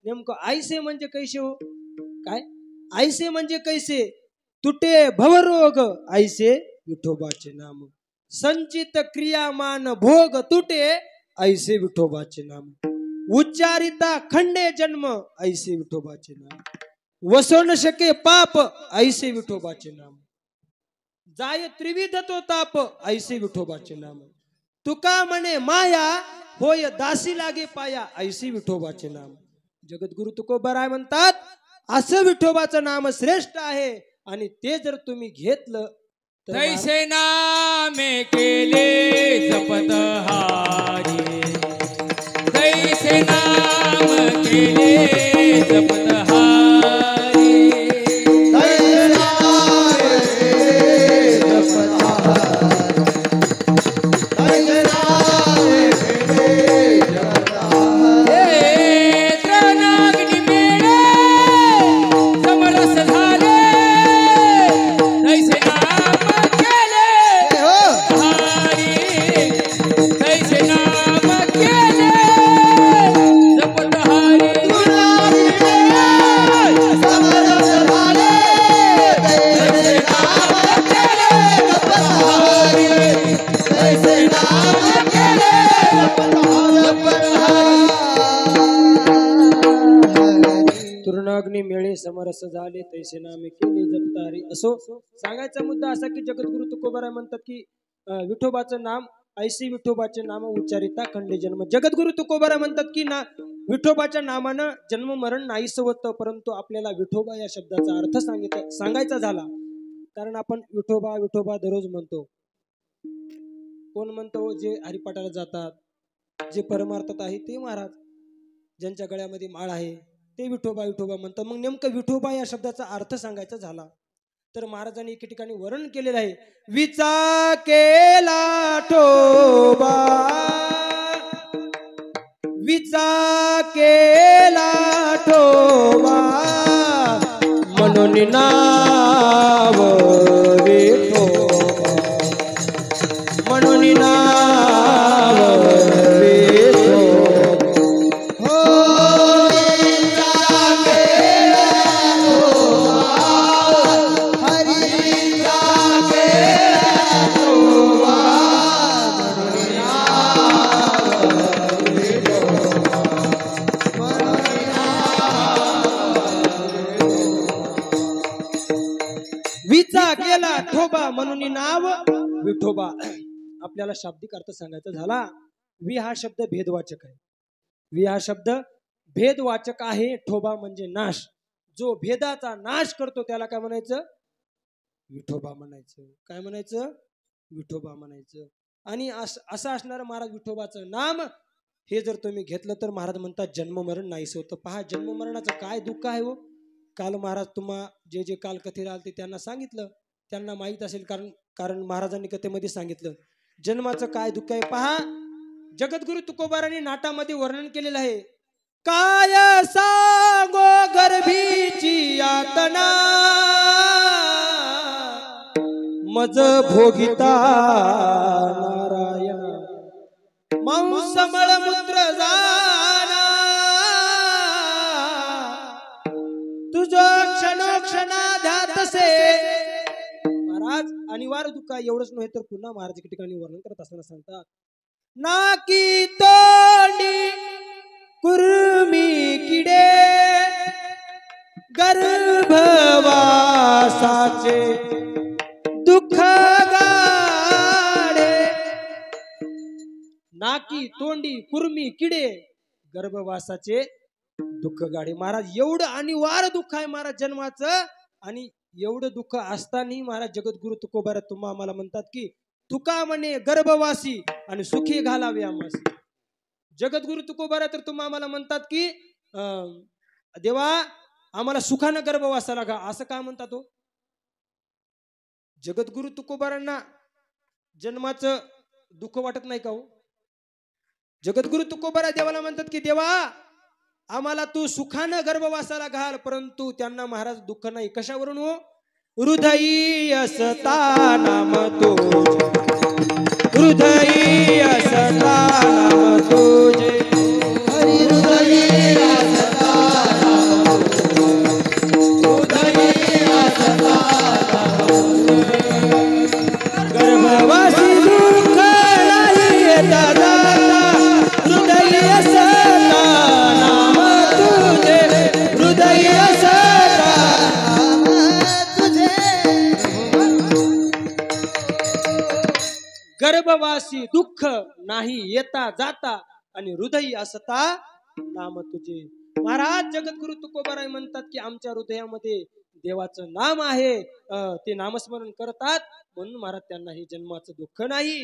नेमकं ऐसे म्हणजे कैसे हो? काय ऐसे म्हणजे कैसे? तुटे भवरोग ऐसे विठोबाचे नाम. संचित क्रियामान भोग तुटे ऐसे विठोबाचे नाम. उच्चारिता खंडे जन्म ऐसे विठोबाचे नाम. वसो न शके पाप ऐसे विठोबाचे नाम. जाय त्रिविध तो ताप ऐसे विठोबाचे नाम. तुका म्हणे माया होय दासी लागे पाया ऐसे विठोबाचे नाम. जगद्गुरु तुकोबाराय म्हणतात असं विठोबाचं नाम श्रेष्ठ आहे आणि ते जर तुम्ही घेतलं तर तैसे नामे केले जपत हारी. तैसे नाम केले जपत हारी. त्रणाग्नी मेळे समरस झाले. तैसे नाम केले हारी. तैसे नाम केले जपत हारी. तृणाग्नी मेळे समरस झाले तैसे नामे केले जपतारी. असो सांगायचा मुद्दा असा की जगद्गुरु तुकोबाराय म्हणतात की विठोबाचं नाम ऐसी विठोबाचे नाम उच्चारिता खंडे जन्म. जगद्गुरु तुकोबाराय म्हणतात की विठोबाच्या नामानं जन्म मरण नाहीसं होतं, परंतु आपल्याला विठोबा या शब्दाचा अर्थ सांगायचा झाला कारण आपण विठोबा विठोबा दररोज म्हणतो. कोण म्हणतो? जे हरिपाठाला जातात, जे परमार्थात आहे ते महाराज, ज्यांच्या गळ्यामध्ये माळ आहे ते विठोबा विठोबा म्हणतात. मग नेमकं विठोबा या शब्दाचा अर्थ सांगायचा झाला तर महाराजांनी एके ठिकाणी वर्णन केलेलं आहे. विचा केला ठोबा विचा केला ठोबा म्हणून नाव विठोबा. म्हणून नाव विचा केला ठोबा म्हणून नाव विठोबा. आपल्याला शाब्दिक अर्थ सांगायचा झाला. वि हा शब्द भेदवाचक आहे. वि हा शब्द भेदवाचक आहे. ठोबा म्हणजे नाश. जो भेदाचा नाश करतो त्याला काय म्हणायचं? विठोबा म्हणायचं. काय म्हणायचं? विठोबा म्हणायचं. आणि असं असणारं महाराज विठोबाचं नाम हे जर तुम्ही घेतलं तर महाराज म्हणतात जन्म मरण नाहीसं होतं. पहा जन्म मरणाचं काय दुःख आहे हो. काल महाराज तुम्हा जे काल कथेला आलते त्यांना सांगितलं, त्यांना माहित असेल कारण महाराजांनी कथेमध्ये सांगितलं जन्माचं काय दुःख आहे. पहा जगद्गुरु तुकोबारांनी नाटामध्ये वर्णन केलेलं आहे. काय सांगो गर्भीची यातना मज भोगिता नारायण मांस मळमूत्र जाना तुझं क्षणोक्षणा ध्यातसे. महाराज अनिवार्य दुःख एवढंच नव्हे तर पुन्हा महाराज एके ठिकाणी वर्णन करत असताना सांगतात नाकी तोंडी कुर्मी किडे गर्भवासाचे दुःख गाडे. नाकी तोंडी कुर्मी किडे गर्भवासाचे दुःख गाडे. महाराज एवढं अनिवार्य दुःख आहे महाराज जन्माचं. आणि एवढं दुःख असतानाही महाराज जगद्गुरु तुकोबाराय तुम्हा आम्हाला म्हणतात की तुका म्हणे गर्भवासी आणि सुखी घालावे आम्हासी. जगद्गुरु तुकोबाराय तर तुम्हा आम्हाला म्हणतात की देवा आम्हाला सुखानं गर्भवासाला घा. असं का म्हणतात हो? जगद्गुरु तुकोबारांना जन्माचं दुःख वाटत नाही का हो? जगद्गुरु तुकोबाराय देवाला म्हणतात की देवा आम्हाला तू सुखानं गर्भवासाला घाल, परंतु त्यांना महाराज दुःख नाही. कशावरून हो? हृदयी असता नाम तो हृदयी असता असता नाम तुझे हरी हृदयी असता नाम हृदयी असता गर्भवासी दुःख नाही येता जाता हृदय असता नाम तुझे हृदय असता तुझे गर्भवासी दुःख नाही येता जाता आणि हृदय असता नाम तुझे. महाराज जगद्गुरु तुकोबाराय म्हणतात की आमच्या हृदयामध्ये देवाचं नाम आहे, ते नामस्मरण करतात म्हणून महाराज त्यांना हे जन्माचं दुःख नाही.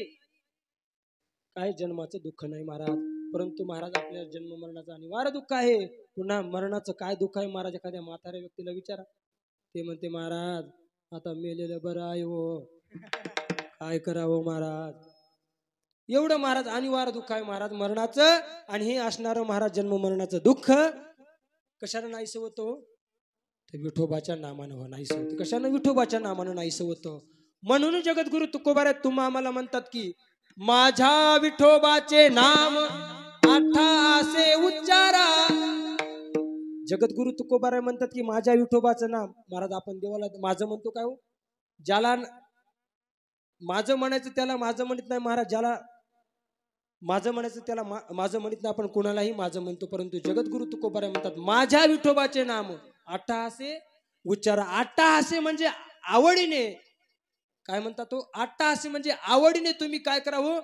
काय जन्माचं दुःख नाही महाराज, परंतु महाराज आपल्या जन्म मरणाचं अनिवार्य दुःख आहे. पुन्हा मरणाचं काय दुःख आहे महाराज, एखाद्या म्हाताऱ्या व्यक्तीला विचारा, ते म्हणते महाराज आता मेलेलं बरं आहे हो, काय करावं महाराज. एवढं महाराज अनिवार्य दुःख आहे महाराज मरणाचं. आणि हे असणारं महाराज जन्म मरणाचं दुःख कशानं नाहीसं होतं, तर विठोबाच्या नामानं नाहीसं होतं. कशानं, विठोबाच्या नामानं नाहीसं होतं. म्हणून जगद्गुरु तुकोबाराय तुम्हा आम्हाला म्हणतात की माझ्या विठोबाचे नाम असे उच्चारा. जगद्गुरु तुकोबाराय म्हणतात की माझ्या विठोबाचं नाम. महाराज आपण देवाला माझं म्हणतो काय हो, ज्याला माझं म्हणायचं त्याला माझं म्हणत नाही महाराज, ज्याला माझं म्हणायचं त्याला माझं म्हणत नाही आपण, कोणालाही माझं म्हणतो. परंतु जगद्गुरु तुकोबाराय म्हणतात माझ्या विठोबाचे नाम अट्टहासे उच्चारा. अट्टहासे म्हणजे आवडीने, काय म्हणतात तो, अट्टहासे म्हणजे आवडीने तुम्ही काय करावं,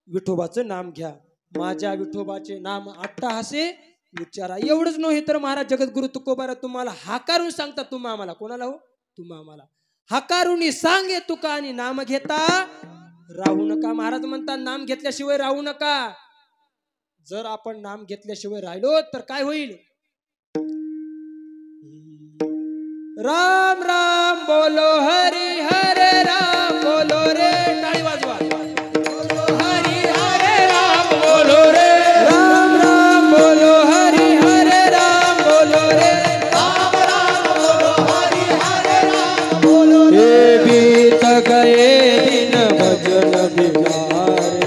विठोबाचं नाम घ्या. माझ्या विठोबाचे नाम अट्टहासे उच्चारा. एवढंच नव्हे तर महाराज जगद्गुरु तुकोबाराय तुम्हाला हाकारून सांगतात, तुम्हा आम्हाला, कोणाला हो, तुम्हा आम्हाला हाकारुनी सांगे तुका आणि नाम घेता राहू नका. महाराज म्हणतात नाम घेतल्याशिवाय राहू नका. जर आपण नाम घेतल्याशिवाय राहिलो तर काय होईल, राम राम बोलो हरी हरे राम बोलो रे, टाळी वाजवा. हरी हरे राम बोलो रे, राम राम बोलो हरी हरे राम बोलो रे, राम राम बोलो हरी हरे राम बोलो रे. हे बीत गए दिन भजन बिहारे,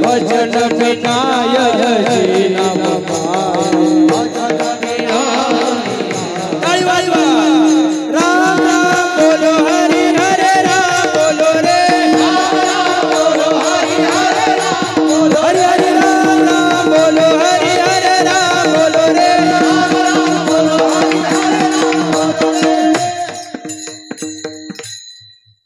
भजन बिनाय जी नाम राम राम बोलो हरि हरे राम बोलो रे, राम राम बोलो हरि हरे राम बोलो, हरि हरि राम राम बोलो हरि हरे राम बोलो रे, राम राम बोलो हरि हरे राम बोलो रे.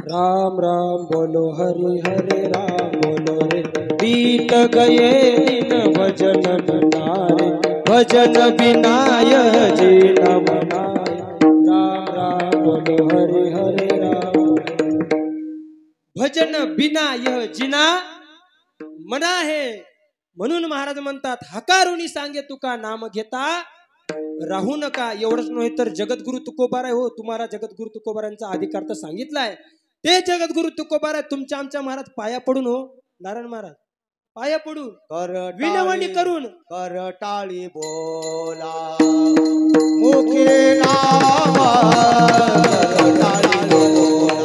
राम राम बोलो हरि हरे राम बोलो रे. बीत गए दिन भजन बिनारे, भजन बिनाय जी न मनाय. राम राम बोलो हरि हरे राम. भजन बिना यह जिना मना है. म्हणून महाराज म्हणतात हकारुनी सांगे तुका नाम घेता राहू नका. एवढंच नव्हे तर जगद्गुरु तुकोबाराय हो, तुम्हाला जगद्गुरु तुकोबारांचा अधिकार तर सांगितलाय. ते जगद्गुरु तुकोबाराय तुमच्या आमच्या महाराज पाया पडून हो, नारायण महाराज पाया पडून विनवणी करून करटाळी बोला मुखे नावा करटाळी बोला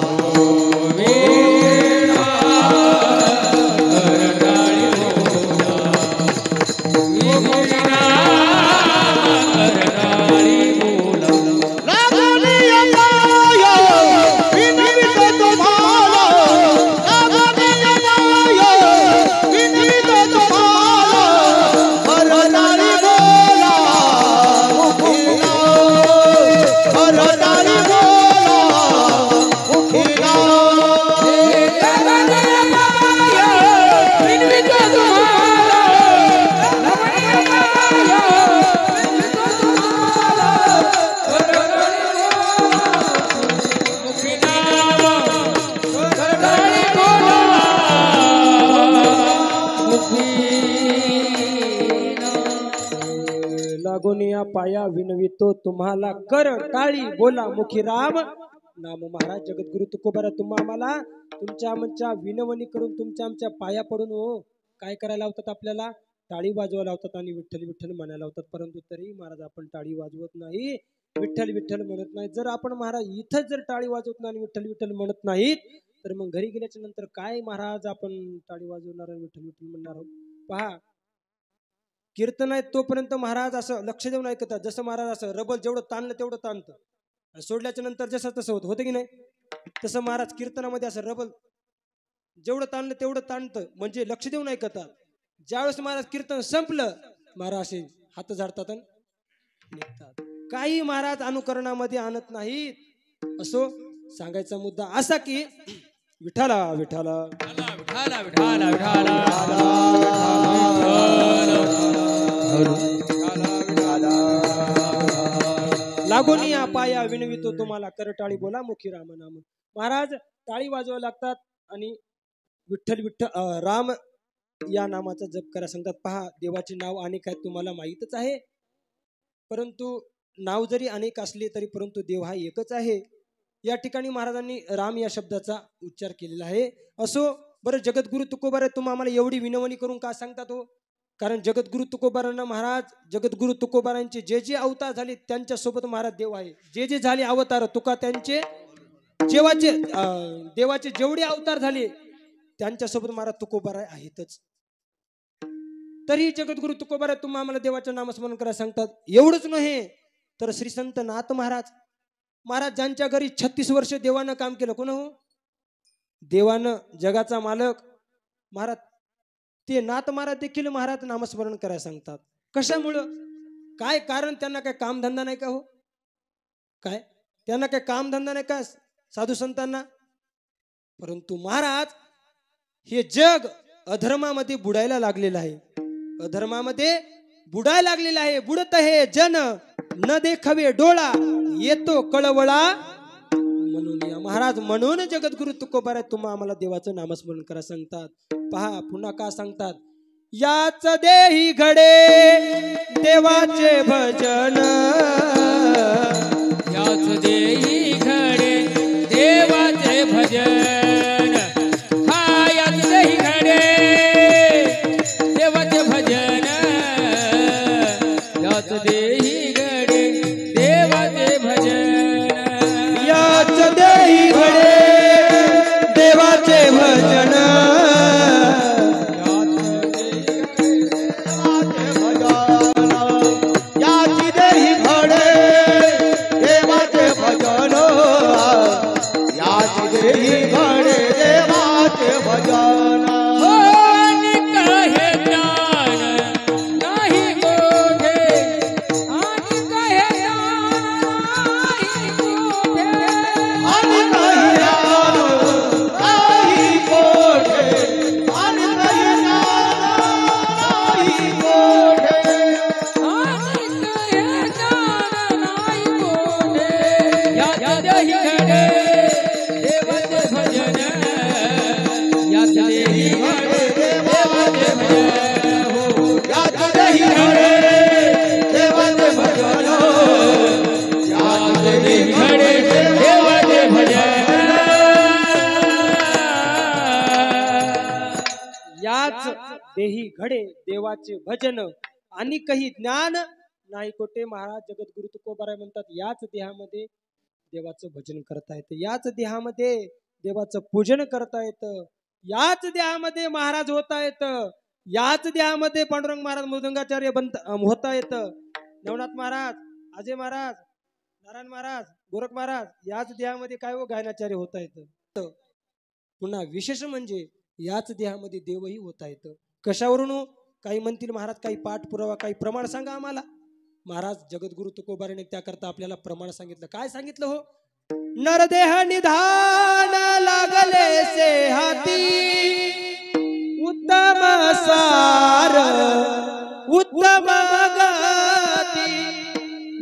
लागोनिया पाया विनवितो तुम्हाला कर टाळी बोला मुखी राम नाम. महाराज जगद्गुरु तुकोबाराय तुम्हा आम्हाला तुमच्या आमच्या विनवणी करून तुमच्या आमच्या पाया पडून हो काय करायला लावतात, आपल्याला टाळी वाजवायला लावतात आणि विठ्ठल विठ्ठल म्हणायला लावतात. परंतु तरी महाराज आपण टाळी वाजवत नाही, विठ्ठल विठ्ठल म्हणत नाही. जर आपण महाराज इथं जर टाळी वाजवत नाही आणि विठ्ठल विठ्ठल म्हणत नाहीत तर मग घरी गेल्याच्या नंतर काय महाराज आपण टाळी वाजवणार आणि विठ्ठल विठ्ठल म्हणणार आहोत. पहा, कीर्तन आहे तोपर्यंत महाराज असं लक्ष देऊन ऐकतात. जसं महाराज असं रबल जेवढं ताणलं तेवढं ताणतं, सोडल्याच्या नंतर जसं तसं होतं की नाही, तसं महाराज कीर्तनामध्ये असं रबल जेवढं ताणलं तेवढं ताणतं, म्हणजे लक्ष देऊन ऐकतात. ज्यावेळेस महाराज कीर्तन संपलं, महाराज असे हात झाडतात आणि निघतात. काही महाराज अनुकरणामध्ये आणत नाहीत. असो, सांगायचा मुद्दा असा की विठाला विठाला विठाला विठाला विठाला लागून या पाया विनवितो तुम्हाला, करटाळी बोला मुखी राम नाम. महाराज टाळी वाजवायला लागतात आणि विठ्ठल विठ्ठल राम या नामाचा जप करा सांगतात. पहा, देवाचे नाव अनेक आहेत तुम्हाला माहीतच आहे, परंतु नाव जरी अनेक असले तरी परंतु देव हा एकच आहे. या ठिकाणी महाराजांनी राम या शब्दाचा उच्चार केलेला आहे. असो, बरं, जगद्गुरु तुकोबार तुम्ही आम्हाला एवढी विनवणी करून का सांगतात हो? कारण जगद्गुरु तुकोबारांना महाराज, जगद्गुरु तुकोबारांचे जे जे अवतार झाले त्यांच्या सोबत महाराज देव आहे. जे जे झाले अवतार तुका त्यांचे जेवाचे देवाचे जेवढे अवतार झाले त्यांच्यासोबत महाराज तुकोबारा आहेतच. तरी जगद्गुरु तुकोबारा तुम्ही आम्हाला देवाचं नामस्मरण करायला सांगतात. एवढंच नव्हे तर श्री संत नाथ महाराज, महाराज ज्यांच्या घरी 36 वर्ष देवानं काम केलं. कोण हो? देवानं, जगाचा मालक महाराज, ते नाथ महाराज देखील महाराज नामस्मरण करायला सांगतात. कशामुळं? काय कारण? त्यांना काय कामधंदा नाही का हो? काय त्यांना काय कामधंदा नाही का साधू संतांना? परंतु महाराज, हे जग अधर्मामध्ये बुडायला लागलेलं आहे. अधर्मामध्ये बुडायला लागलेलं आहे. बुडत आहे जन, न देखावे डोळा, येतो कळवळा म्हणून या. महाराज, म्हणून जगद्गुरु तुकोबारा तुम्हा आम्हाला देवाचं नामस्मरण करा सांगतात. पहा, पुन्हा का सांगतात? याच देही घडे देवाचे भजन, याच देही घडे देवाचे भजन. हा, याच देही घडे देवाचे भजन. याच देही घडे देवाचे भजन. याच देही घडे देवाचे भजन. देही घडे देवाचे भजन आणि काही ज्ञान नाही कोठे. महाराज जगद्गुरु तुकोबाराय म्हणतात, याच देहामध्ये देवाचं भजन करता येतं, याच देहामध्ये देवाचं पूजन करता येतं, याच देहामध्ये महाराज होता येतं, याच देहामध्ये पांडुरंग महाराज मृदंगाचार्य होता येतं, नवनाथ महाराज, अजय महाराज, नारायण महाराज, गोरख महाराज, याच देहामध्ये काय हो गायनाचार्य होता येतं. पुन्हा विशेष म्हणजे याच देहामध्ये देवही होता येतं. कशावरून? काही म्हणतील महाराज काही पाठ पुरावा, काही प्रमाण सांगा आम्हाला. महाराज जगद्गुरु तुकोबाराने त्याकरता आपल्याला प्रमाण सांगितलं. काय सांगितलं हो? नरदेह निधान लागले से हाती, उत्तम सार उत्तम गती,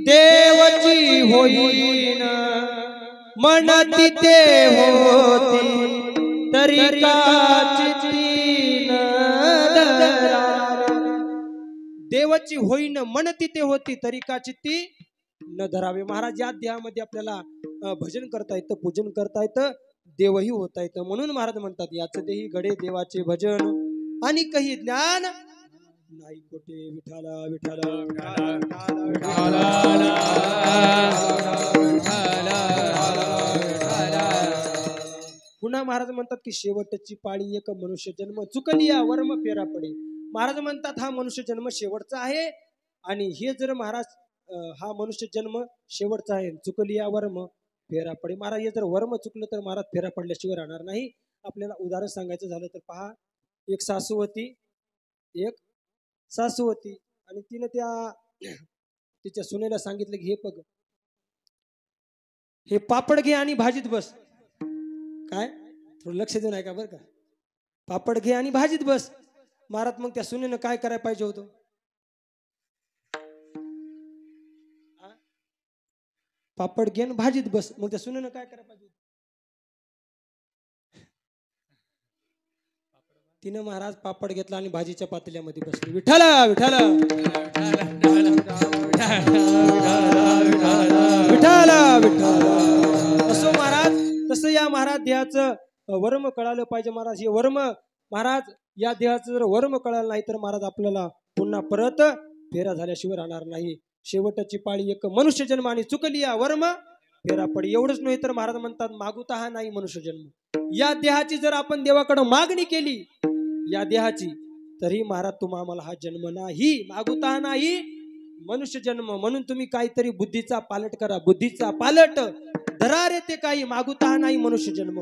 देवची होईन म्हणती ते होती, तरी देवाची होईन म्हणती ते होती, तरी का चित्ती न धरावे. महाराज या देहामध्ये आपल्याला भजन करता येतं, पूजन करता येतं, देवही होता येतं. म्हणून महाराज म्हणतात, याच देही घडे देवाचे भजन आणि काही ज्ञान नाही कोठे. विठाला विठाला पुन्हा महाराज म्हणतात की शेवटची पाळी एक मनुष्य जन्म चुकली या वर्म फेरा पडे. महाराज म्हणतात हा मनुष्य जन्म शेवटचा आहे आणि हे जर महाराज हा मनुष्य जन्म शेवटचा आहे, चुकली या वर्म फेरा पडे. महाराज हे जर वर्म चुकलं तर महाराज फेरा पडल्याशिवाय राहणार नाही. आपल्याला उदाहरण सांगायचं झालं तर पहा, एक सासू होती आणि तिने तिच्या सुनेला सांगितलं की हे बघ, हे पापड घे आणि भाजीत बस. काय थोडं लक्ष देऊन ऐका बरं का. पापड घे आणि भाजीत बस. महाराज मग त्या सुनेनं काय करायला पाहिजे होतं? पापड घे आणि भाजीत बस. मग त्या सुनेनं काय करायला पाहिजे होतं? तिनं महाराज पापड घेतला आणि भाजीच्या पातेल्यामध्ये बसली. विठाला विठाला विठाला विठाला. असो महाराज, तसं या महाराज देहाचं वर्म कळालं पाहिजे. महाराज हे वर्म, महाराज या देहाचं जर वर्म कळालं नाही तर महाराज आपल्याला पुन्हा परत फेरा झाल्याशिवाय राहणार नाही. शेवटची पाळी एक मनुष्य जन्म आणि चुकली या वर्म फेरा पडी. एवढंच नाही तर महाराज म्हणतात मागुता हा नाही मनुष्य जन्म. या देहाची जर आपण देवाकडे मागणी केली या देहाची, तरी महाराज तुम्हा आम्हाला हा जन्म नाही, मागुता नाही मनुष्य जन्म. म्हणून तुम्ही काहीतरी बुद्धीचा पालट करा, बुद्धीचा पालट धरा रे ते काही. मागुता हा नाही मनुष्य जन्म,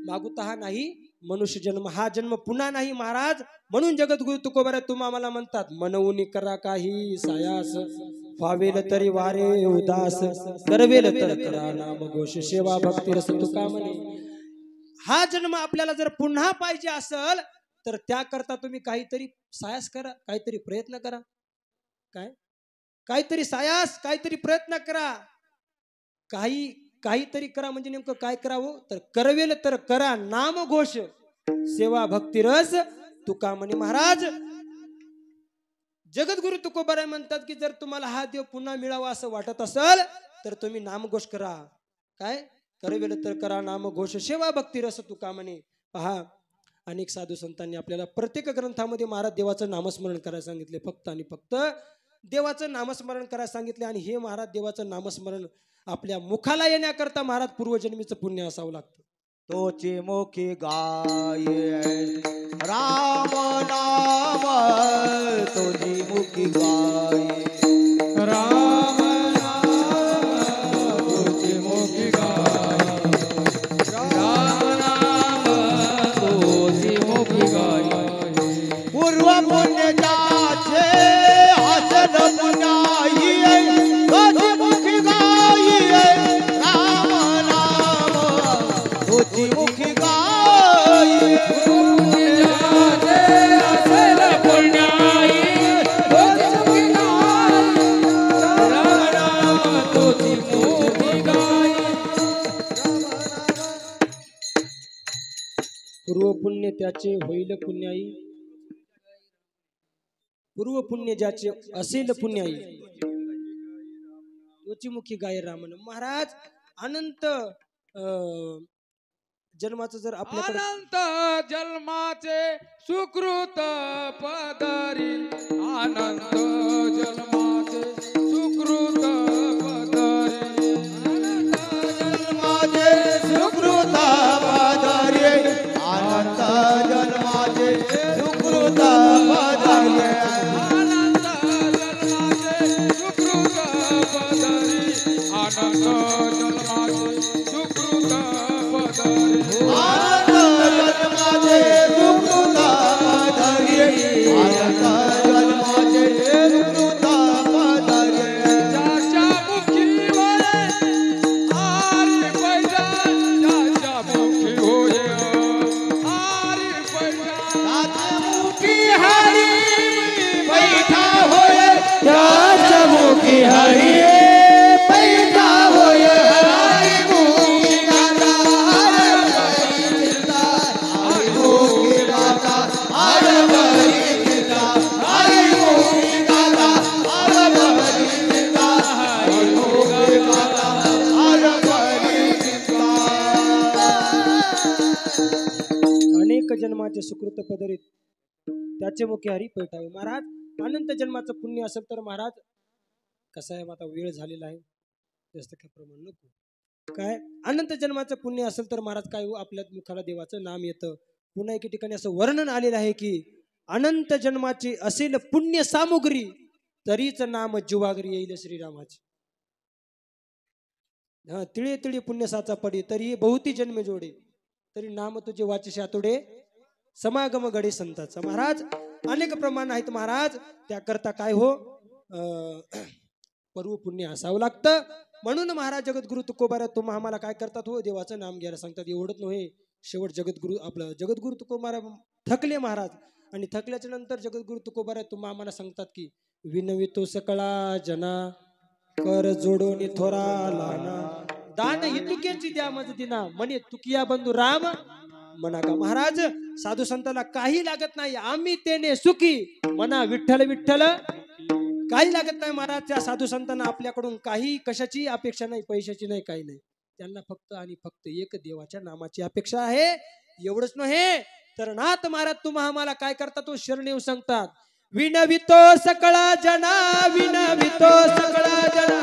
मागुता हा नाही मनुष्य जन्म. हा जन्म पुन्हा नाही महाराज. म्हणून जगद्गुरु तुकोबारा तुम्हा आम्हाला म्हणतात, मनवून करा काही सायास, व्हावेल तरी वारे उदास, करवेल तर करा नाम घोष, सेवा भक्ती रस तुका म्हणे. हा जन्म आपल्याला जर पुन्हा पाहिजे असेल तर त्याकरता तुम्ही काहीतरी सायास करा, काहीतरी प्रयत्न करा. काहीतरी सायास, काहीतरी प्रयत्न करा. काहीतरी करा म्हणजे नेमकं काय करावं तर करवेल तर करा नाम घोष, सेवा भक्ती रस तुका म्हणे. महाराज जगद्गुरु तुकोबाराय म्हणतात की जर तुम्हाला हा देव पुन्हा मिळावा असं वाटत असेल तर तुम्ही नामघोष करा. काय करवेल तर करा नाम घोष, सेवा भक्ती रस तुका म्हणे. पहा, अनेक साधू संतांनी आपल्याला प्रत्येक ग्रंथामध्ये महाराज देवाचं नामस्मरण करायला सांगितले. फक्त आणि फक्त देवाचं नामस्मरण करायला सांगितले. आणि हे महाराज देवाचं नामस्मरण आपल्या मुखाला येण्याकरता महाराज पूर्वजन्मीचं पुण्य असावं लागतं. तोचे मुखी गाये राम नाम, तोची मुखी गाये राम नाम तुझी मुखी गाय, राम नाम तुझी मुखी गाय. पूर्व पुण्याचे हसन पुण्याई, तोची मुखी गाये राम नाम, तोची मुखी गाये. पुण्याचे असेल पुण्याई, तुझी मुखी गाय, राम नाम तुझी मुखी गाय. पूर्व पुण्य त्याचे होईल पुण्याई, पूर्व पुण्य ज्याचे असेल पुण्याई, तोची मुखी गाय रामन. महाराज अनंत जन्माचं जर आपल्याकडे अनंत जन्माचे सुकृत पदरी, अनंत जन्माचे सुकृत पदरी, अनंत जन्माचे सुकृत पदरी, अनंत जन्माचे सुकृत पदरी, अनंत जन्माचे सुकृत पदरी, अनंत जन्माचे सुकृत पदरी. अनंत जन्माचे सुकृत पदरी, अनंत जन्माचे सुकृत पदरी. ज्याच्या मुखी होय आरी पैजान, ज्याच्या मुखी होय आरी पैजान, मुखी हरी बैठा होय, त्याच्या मुखी हरी बैठा होय. हरी मुखी गाता हर बरी चिंता, हरी मुखी गाता हर बरी चिंता, हरी मुखी गाता हर बरी चिंता, हरी मुखी गाता हर बरी चिंता. अनेक जन्माचे सुकृत पदरीत त्याचे मुख्य हरी पैठावे. महाराज अनंत जन्माचं पुण्य असेल तर महाराज कसं आहे, आता वेळ झालेला आहे, जास्त काय प्रमाण नको. काय अनंत जन्माचं पुण्य असेल तर महाराज काय हो, आपल्या मुखाला देवाचं नाम येतं. पुन्हा एके ठिकाणी असं वर्णन आलेलं आहे की अनंत जन्माची असेल पुण्य सामुग्री तरीच नाम जीवागरी येईल श्रीरामाचे. हा तिळे तिळे पुण्य साचा पडी तरी बहुती जन्म जोडे तरी नाम तुझे वाचिसे आतुडे समागम घडे संताचा. महाराज अनेक प्रमाण आहेत महाराज. त्याकरता काय हो पर्व पुण्य असावं लागतं. म्हणून महाराज जगद्गुरु तुकोबारा तुम्हा आम्हाला काय करतात हो देवाचं नाम घ्यायला सांगतात. एवढंच नव्हे शेवट जगद्गुरु आपलं जगद्गुरु तुकोबारा थकले महाराज आणि थकल्याच्या नंतर जगद्गुरु तुकोबारा तुम्हा आम्हाला सांगतात की विनवितो सकळा जना कर जोडोनी थोरा लाना दान हितुकेची द्या मज दिना म्हणे तुकिया बंधू राम म्हणा का. महाराज साधू संताला काही लागत नाही आम्ही तेने सुखी म्हणा विठ्ठल विठ्ठल काही लागत नाही महाराज. त्या साधू संतांना आपल्याकडून काही कशाची अपेक्षा नाही पैशाची नाही काही नाही. त्यांना फक्त आणि फक्त एक देवाच्या नामाची अपेक्षा आहे. एवढंच नव्हे तर नाथ महाराज तुम्हा आम्हाला काय करतात तो शरण येऊ सांगतात. विनवितो सकळा जना विनवितो सकळा जना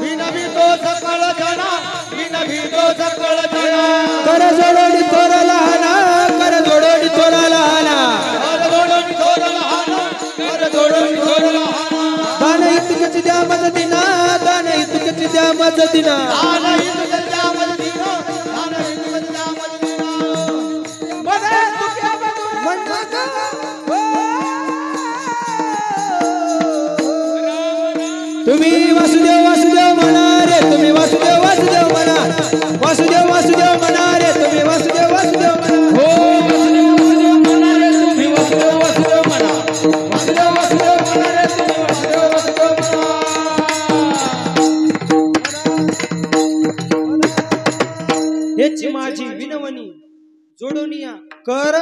विनवितो सकळ जना विनवितो सकळ जना कर जोडोनी थोर लहाना कर जोडोनी थोर लहाना कर जोडोनी थोर लहाना कर जोडोनी थोर लहाना दान हितुकेची द्या मज दिना दान हितुकेची द्या मज दिना दान हितुकेची द्या मज दिना दान हितुकेची द्या मज दिना मने तुक्या म्हणता का तुम्ही वासुदेव वासुदेव म्हणा रे तुम्ही वासुदेव वासुदेव म्हणा वासुदेव वासुदेव म्हणा रे तुम्ही वासुदेव वासुदेव म्हणा हो वासुदेव वासुदेव म्हणा रे तुम्ही वासुदेव वासुदेव म्हणा वासुदेव वासुदेव म्हणा रे तुम्ही वासुदेव वासुदेव म्हणा. हेची माझी विनवणी जोडोनिया कर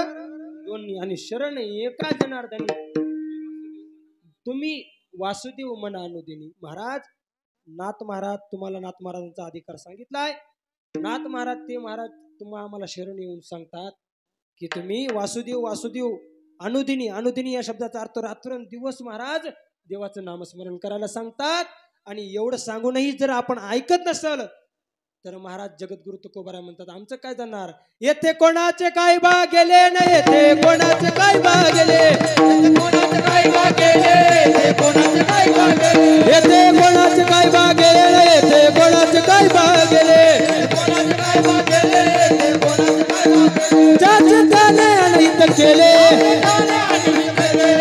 दोन्ही आणि शरण एका जनार्दनी तुम्ही वासुदेव म्हणा अनुदिनी. महाराज नाथ महाराज तुम्हाला नाथ महाराजांचा अधिकार सांगितलाय. नाथ महाराज ते महाराज तुम्हाला आम्हाला शरण येऊन सांगतात की तुम्ही वासुदेव वासुदेव अनुदिनी अनुदिनी या शब्दाचा अर्थ रात्रंदिवस महाराज देवाचं नामस्मरण करायला सांगतात. आणि एवढं सांगूनही जर आपण ऐकत नसल तर महाराज जगद्गुरु तुकोबारा म्हणतात आमचं काय जाणार. येथे कोणाचे काय बा गेले न येथे कोणाचे काय बा गेले कोणाचे काय बा गेले ते कोणाचे काय बा गेले येथे कोणाचे काय बा गेले न येथे कोणाचे काय बा गेले कोणाचे काय बा गेले ते कोणाचे काय बा गेले ज्याचे त्याने अनहित केले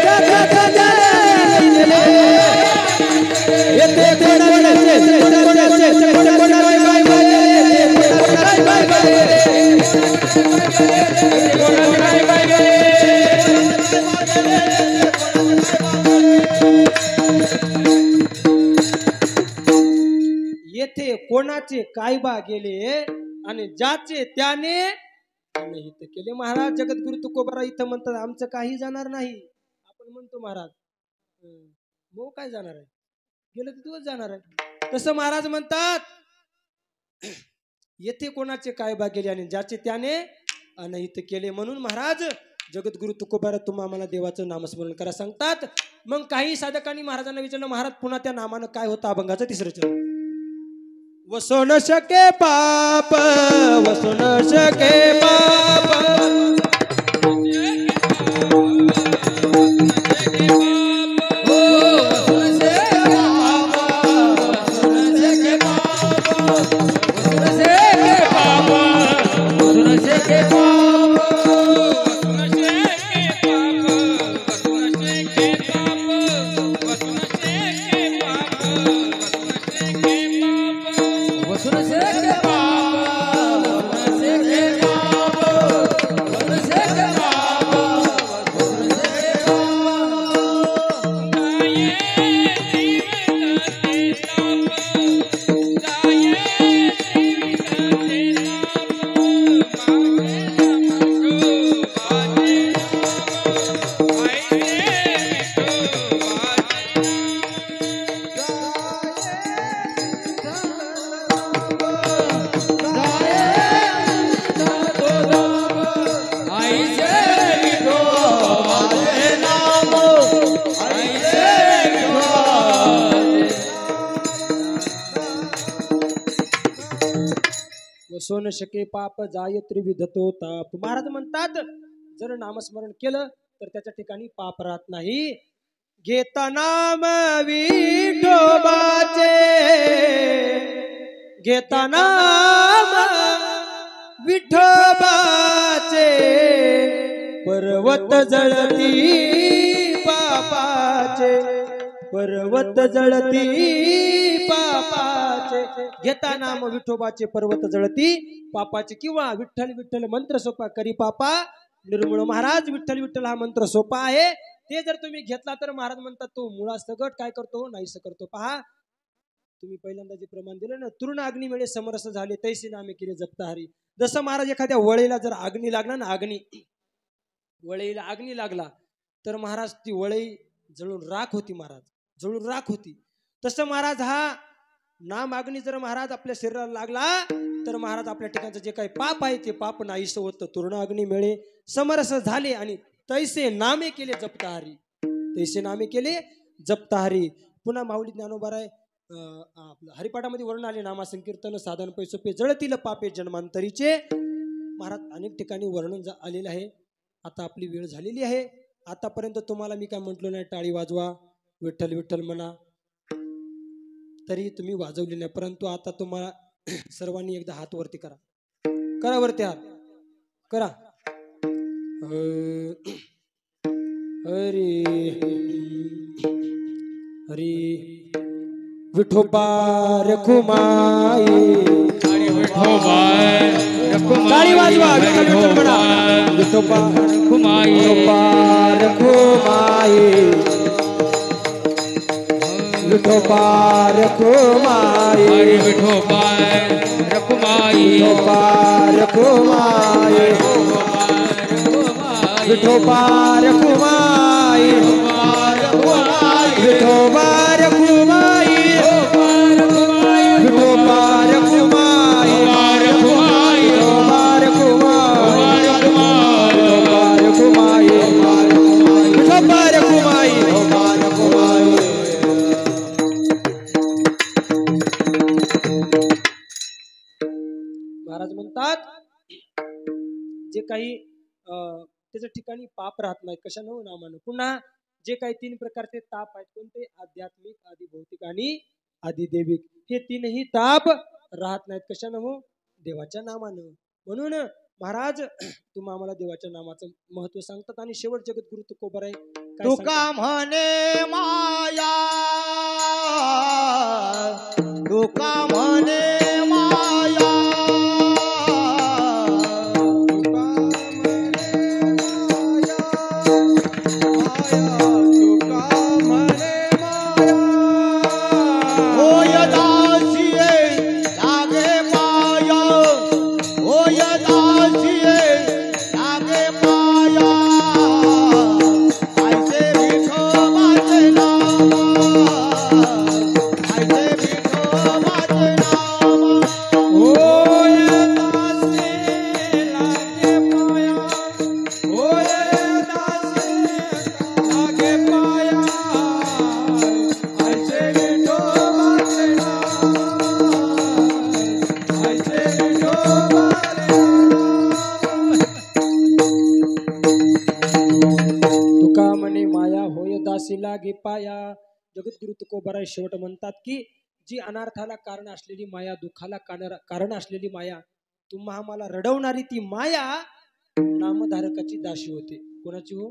ज्याचे त्याने अनहित केले येथे कोणाचे कोणाचे कोणाचे काय बा येथे कोणाचे काय बा गेले आणि ज्याचे त्याने अनहित केले. महाराज जगद्गुरु तुकोबारा इथं म्हणतात आमचं काही जाणार नाही. आपण म्हणतो महाराज मग काय जाणार आहे गेलं तर दिवस जाणार आहे. तसं महाराज म्हणतात येथे कोणाचे काय बा गेले आणि ज्याचे त्याने अनहित केले. म्हणून महाराज जगद्गुरु तुकोबारा तुम्हा आम्हाला देवाचं नामस्मरण करा सांगतात. मग काही साधकांनी महाराजांना विचारलं महाराज पुन्हा त्या नामानं काय होतं. अभंगाचं तिसरं चरण वसो न शके पाप वसो न शके पाप वसो न शके पाप जाय त्रिविधतो ताप. महाराज म्हणतात जर नामस्मरण केलं तर त्याच्या ठिकाणी पाप राहत नाही. घेता नाम विठोबाचे, घेता नाम विठोबाचे, पर्वत जळती पापाचे, पर्वत जळती पापाचे. घेता नाम विठोबाचे पर्वत जळती पापाचे. किंवा विठ्ठल विठ्ठल मंत्र सोपा करी पापा निर्मूळ. महाराज विठ्ठल विठ्ठल हा मंत्र सोपा आहे. ते जर तुम्ही घेतला तर महाराज म्हणतात तो मुळा सगट काय करतो नाहीस करतो. पहा तुम्ही पहिल्यांदा जे प्रमाण दिलं ना, तृण अग्नी मिळे समरस झाले तैसे नामे केले जपता हरी. जसं महाराज एखाद्या वळीला जर अग्नी लागला ना, अग्नी वळईला अग्नी लागला तर महाराज ती वळई जळून राख होती, महाराज जळून राख होती. तसं महाराज हा नाम अग्नी जर महाराज आपल्या शरीराला लागला तर महाराज आपल्या ठिकाणचं जे काही पाप आहे ते पाप नाहीसं होतं. तृण अग्नी मिळे समरस झाले आणि तैसे नामे केले जपता हरी, तैसे नामे केले जपता हरी. पुन्हा माऊली ज्ञानोबा आपलं हरिपाठामध्ये वर्णन आले नामा संकीर्तन साधन पैसोपे जळतील पापे जन्मांतरीचे. महाराज अनेक ठिकाणी वर्णन आलेलं आहे. आता आपली वेळ झालेली आहे. आतापर्यंत तुम्हाला मी काय म्हटलो नाही टाळी वाजवा विठ्ठल विठ्ठल म्हणा, तरी तुम्ही वाजवली नाही. परंतु आता तुम्हाला सर्वांनी एकदा हात वरती करा, करा वरती हात करा. हरी हरी विठोबा रखुमाई, टाळी वाजवा विठ्ठल विठ्ठल म्हणा. विठोबा रखुमाई, विठोबा रखुमाई, विठोबा रखुमाई, विठोबा रखुमाई, विठोबा रखुमाई, विठोबा रखुमाई, विठोबा रखुमाई, विठोबा रखुमाई, विठोबा रखुमाई, विठोबा रखुमाई. महाराज म्हणतात जे काही त्याच्या ठिकाणी पाप राहत नाही कशानं नामानं. पुन्हा जे काही 3 प्रकारचे ताप आहेत कोणते, आध्यात्मिक, आदि भौतिक आणि आदि दैविक, हे 3ही ताप राहत नाहीत कशानं हो देवाच्या नामानं. म्हणून महाराज तुम्ही आम्हाला देवाच्या नामाचं महत्व सांगतात. आणि शेवट जगद्गुरु तुकोबाराय काय तुका म्हणे माया, तुका म्हणे माया, लागे पाया. जगद्गुरु तुकोबाराय शेवट म्हणतात की जी अनर्थाला कारण असलेली माया, दुःखाला कारण असलेली माया, तुम्हा आम्हाला रडवणारी ती माया नामधारकाची दाशी होते. कोणाची हो?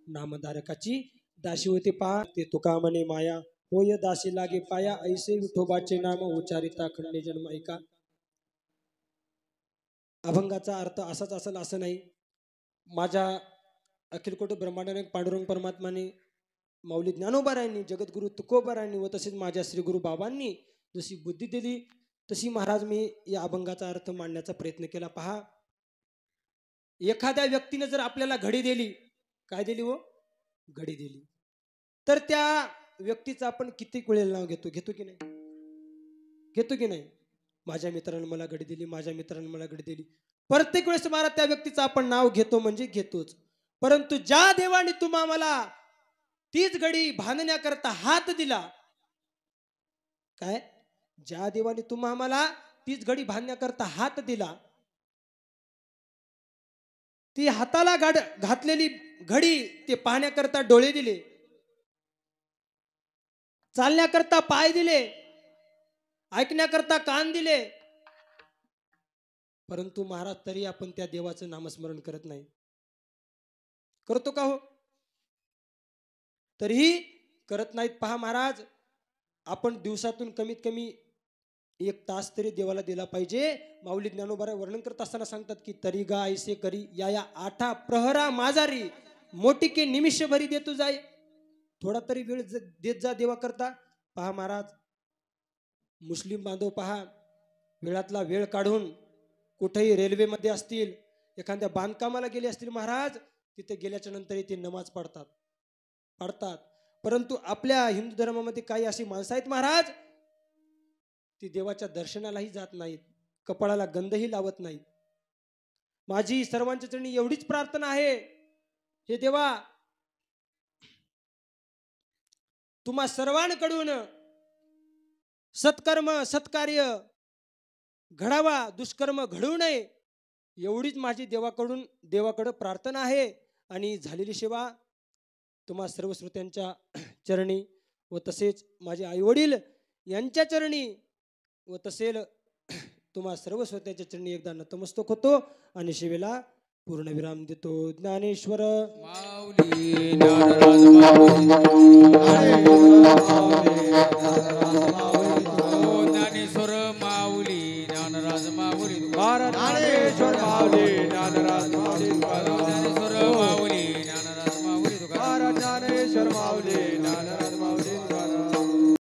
नामधारकाची दाशी होते. पहा ते तुका म्हणे माया होय दासी लागे पाया, ऐसे विठोबाचे नाम उच्चारिता खंडे जन्म ऐका. अभंगाचा अर्थ असाच असेल असं नाही. माझ्या अखिलकोट ब्रह्मांडाने पांडुरंग परमात्माने, माऊली ज्ञानोबारायांनी, जगद्गुरु तुकोबारायांनी व तसेच माझ्या श्री गुरु बाबांनी जशी बुद्धी दिली तशी महाराज मी या अभंगाचा अर्थ मांडण्याचा प्रयत्न केला. पहा एखाद्या व्यक्तीने जर आपल्याला घडी दिली, काय दिली हो? घडी दिली, तर त्या व्यक्तीचं आपण किती वेळेला नाव घेतो की नाही? घेतो की नाही? माझ्या मित्राने मला घडी दिली, माझ्या मित्राने मला घडी दिली. प्रत्येक वेळेस महाराज त्या व्यक्तीचं आपण नाव घेतो म्हणजे घेतोच. परंतु ज्या देवाने तुम्हा मला तीच घडी बांधण्याकरता हात दिला, काय ज्या देवाने तुम्हा मला तीच घडी बांधण्याकरता हात दिला. ती हाताला घातलेली घडी ते पाहण्याकरता डोळे दिले, चालण्याकरता पाय दिले, ऐकण्याकरता कान दिले. परंतु महाराज तरी आपण त्या देवाचं नामस्मरण करत नाही. करतो का हो? तरीही करत नाहीत. पहा महाराज, आपण दिवसातून कमीत कमी 1 तास तरी देवाला दिला पाहिजे. माऊली ज्ञानोबा वर्णन करत असताना सांगतात की तरी गा ऐसे करी या आठा प्रहरा माझारी मोठी के निमिष भरी देतो जाय. थोडा तरी वेळ देत जा देवा करता. पहा महाराज, मुस्लिम बांधव पहा, वेळातला वेळ काढून कुठेही रेल्वेमध्ये असतील, एखाद्या बांधकामाला गेले असतील महाराज, तिथे गेल्याच्या नंतर ते नमाज पढतात. परंतु आपल्या हिंदू धर्मामध्ये काही अशी माणसं आहेत महाराज, ती देवाच्या दर्शनालाही जात नाहीत, कपाळाला गंधही लावत नाहीत. माझी सर्वांच्या चरणी एवढीच प्रार्थना आहे, हे देवा, तुम्हा सर्वांकडून सत्कर्म सत्कार्य घडावा, दुष्कर्म घडू नये, एवढीच माझी देवाकडे प्रार्थना आहे. आणि झालेली सेवा तुम्हा सर्व श्रोत्यांच्या चरणी व तसेच माझे आईवडील यांच्या चरणी व तसेच तुम्हा सर्व श्रोत्यांच्या चरणी एकदा नतमस्तक होतो आणि सेवेला पूर्णविराम देतो. ज्ञानेश्वर माऊली ज्ञानराज माऊली. हरे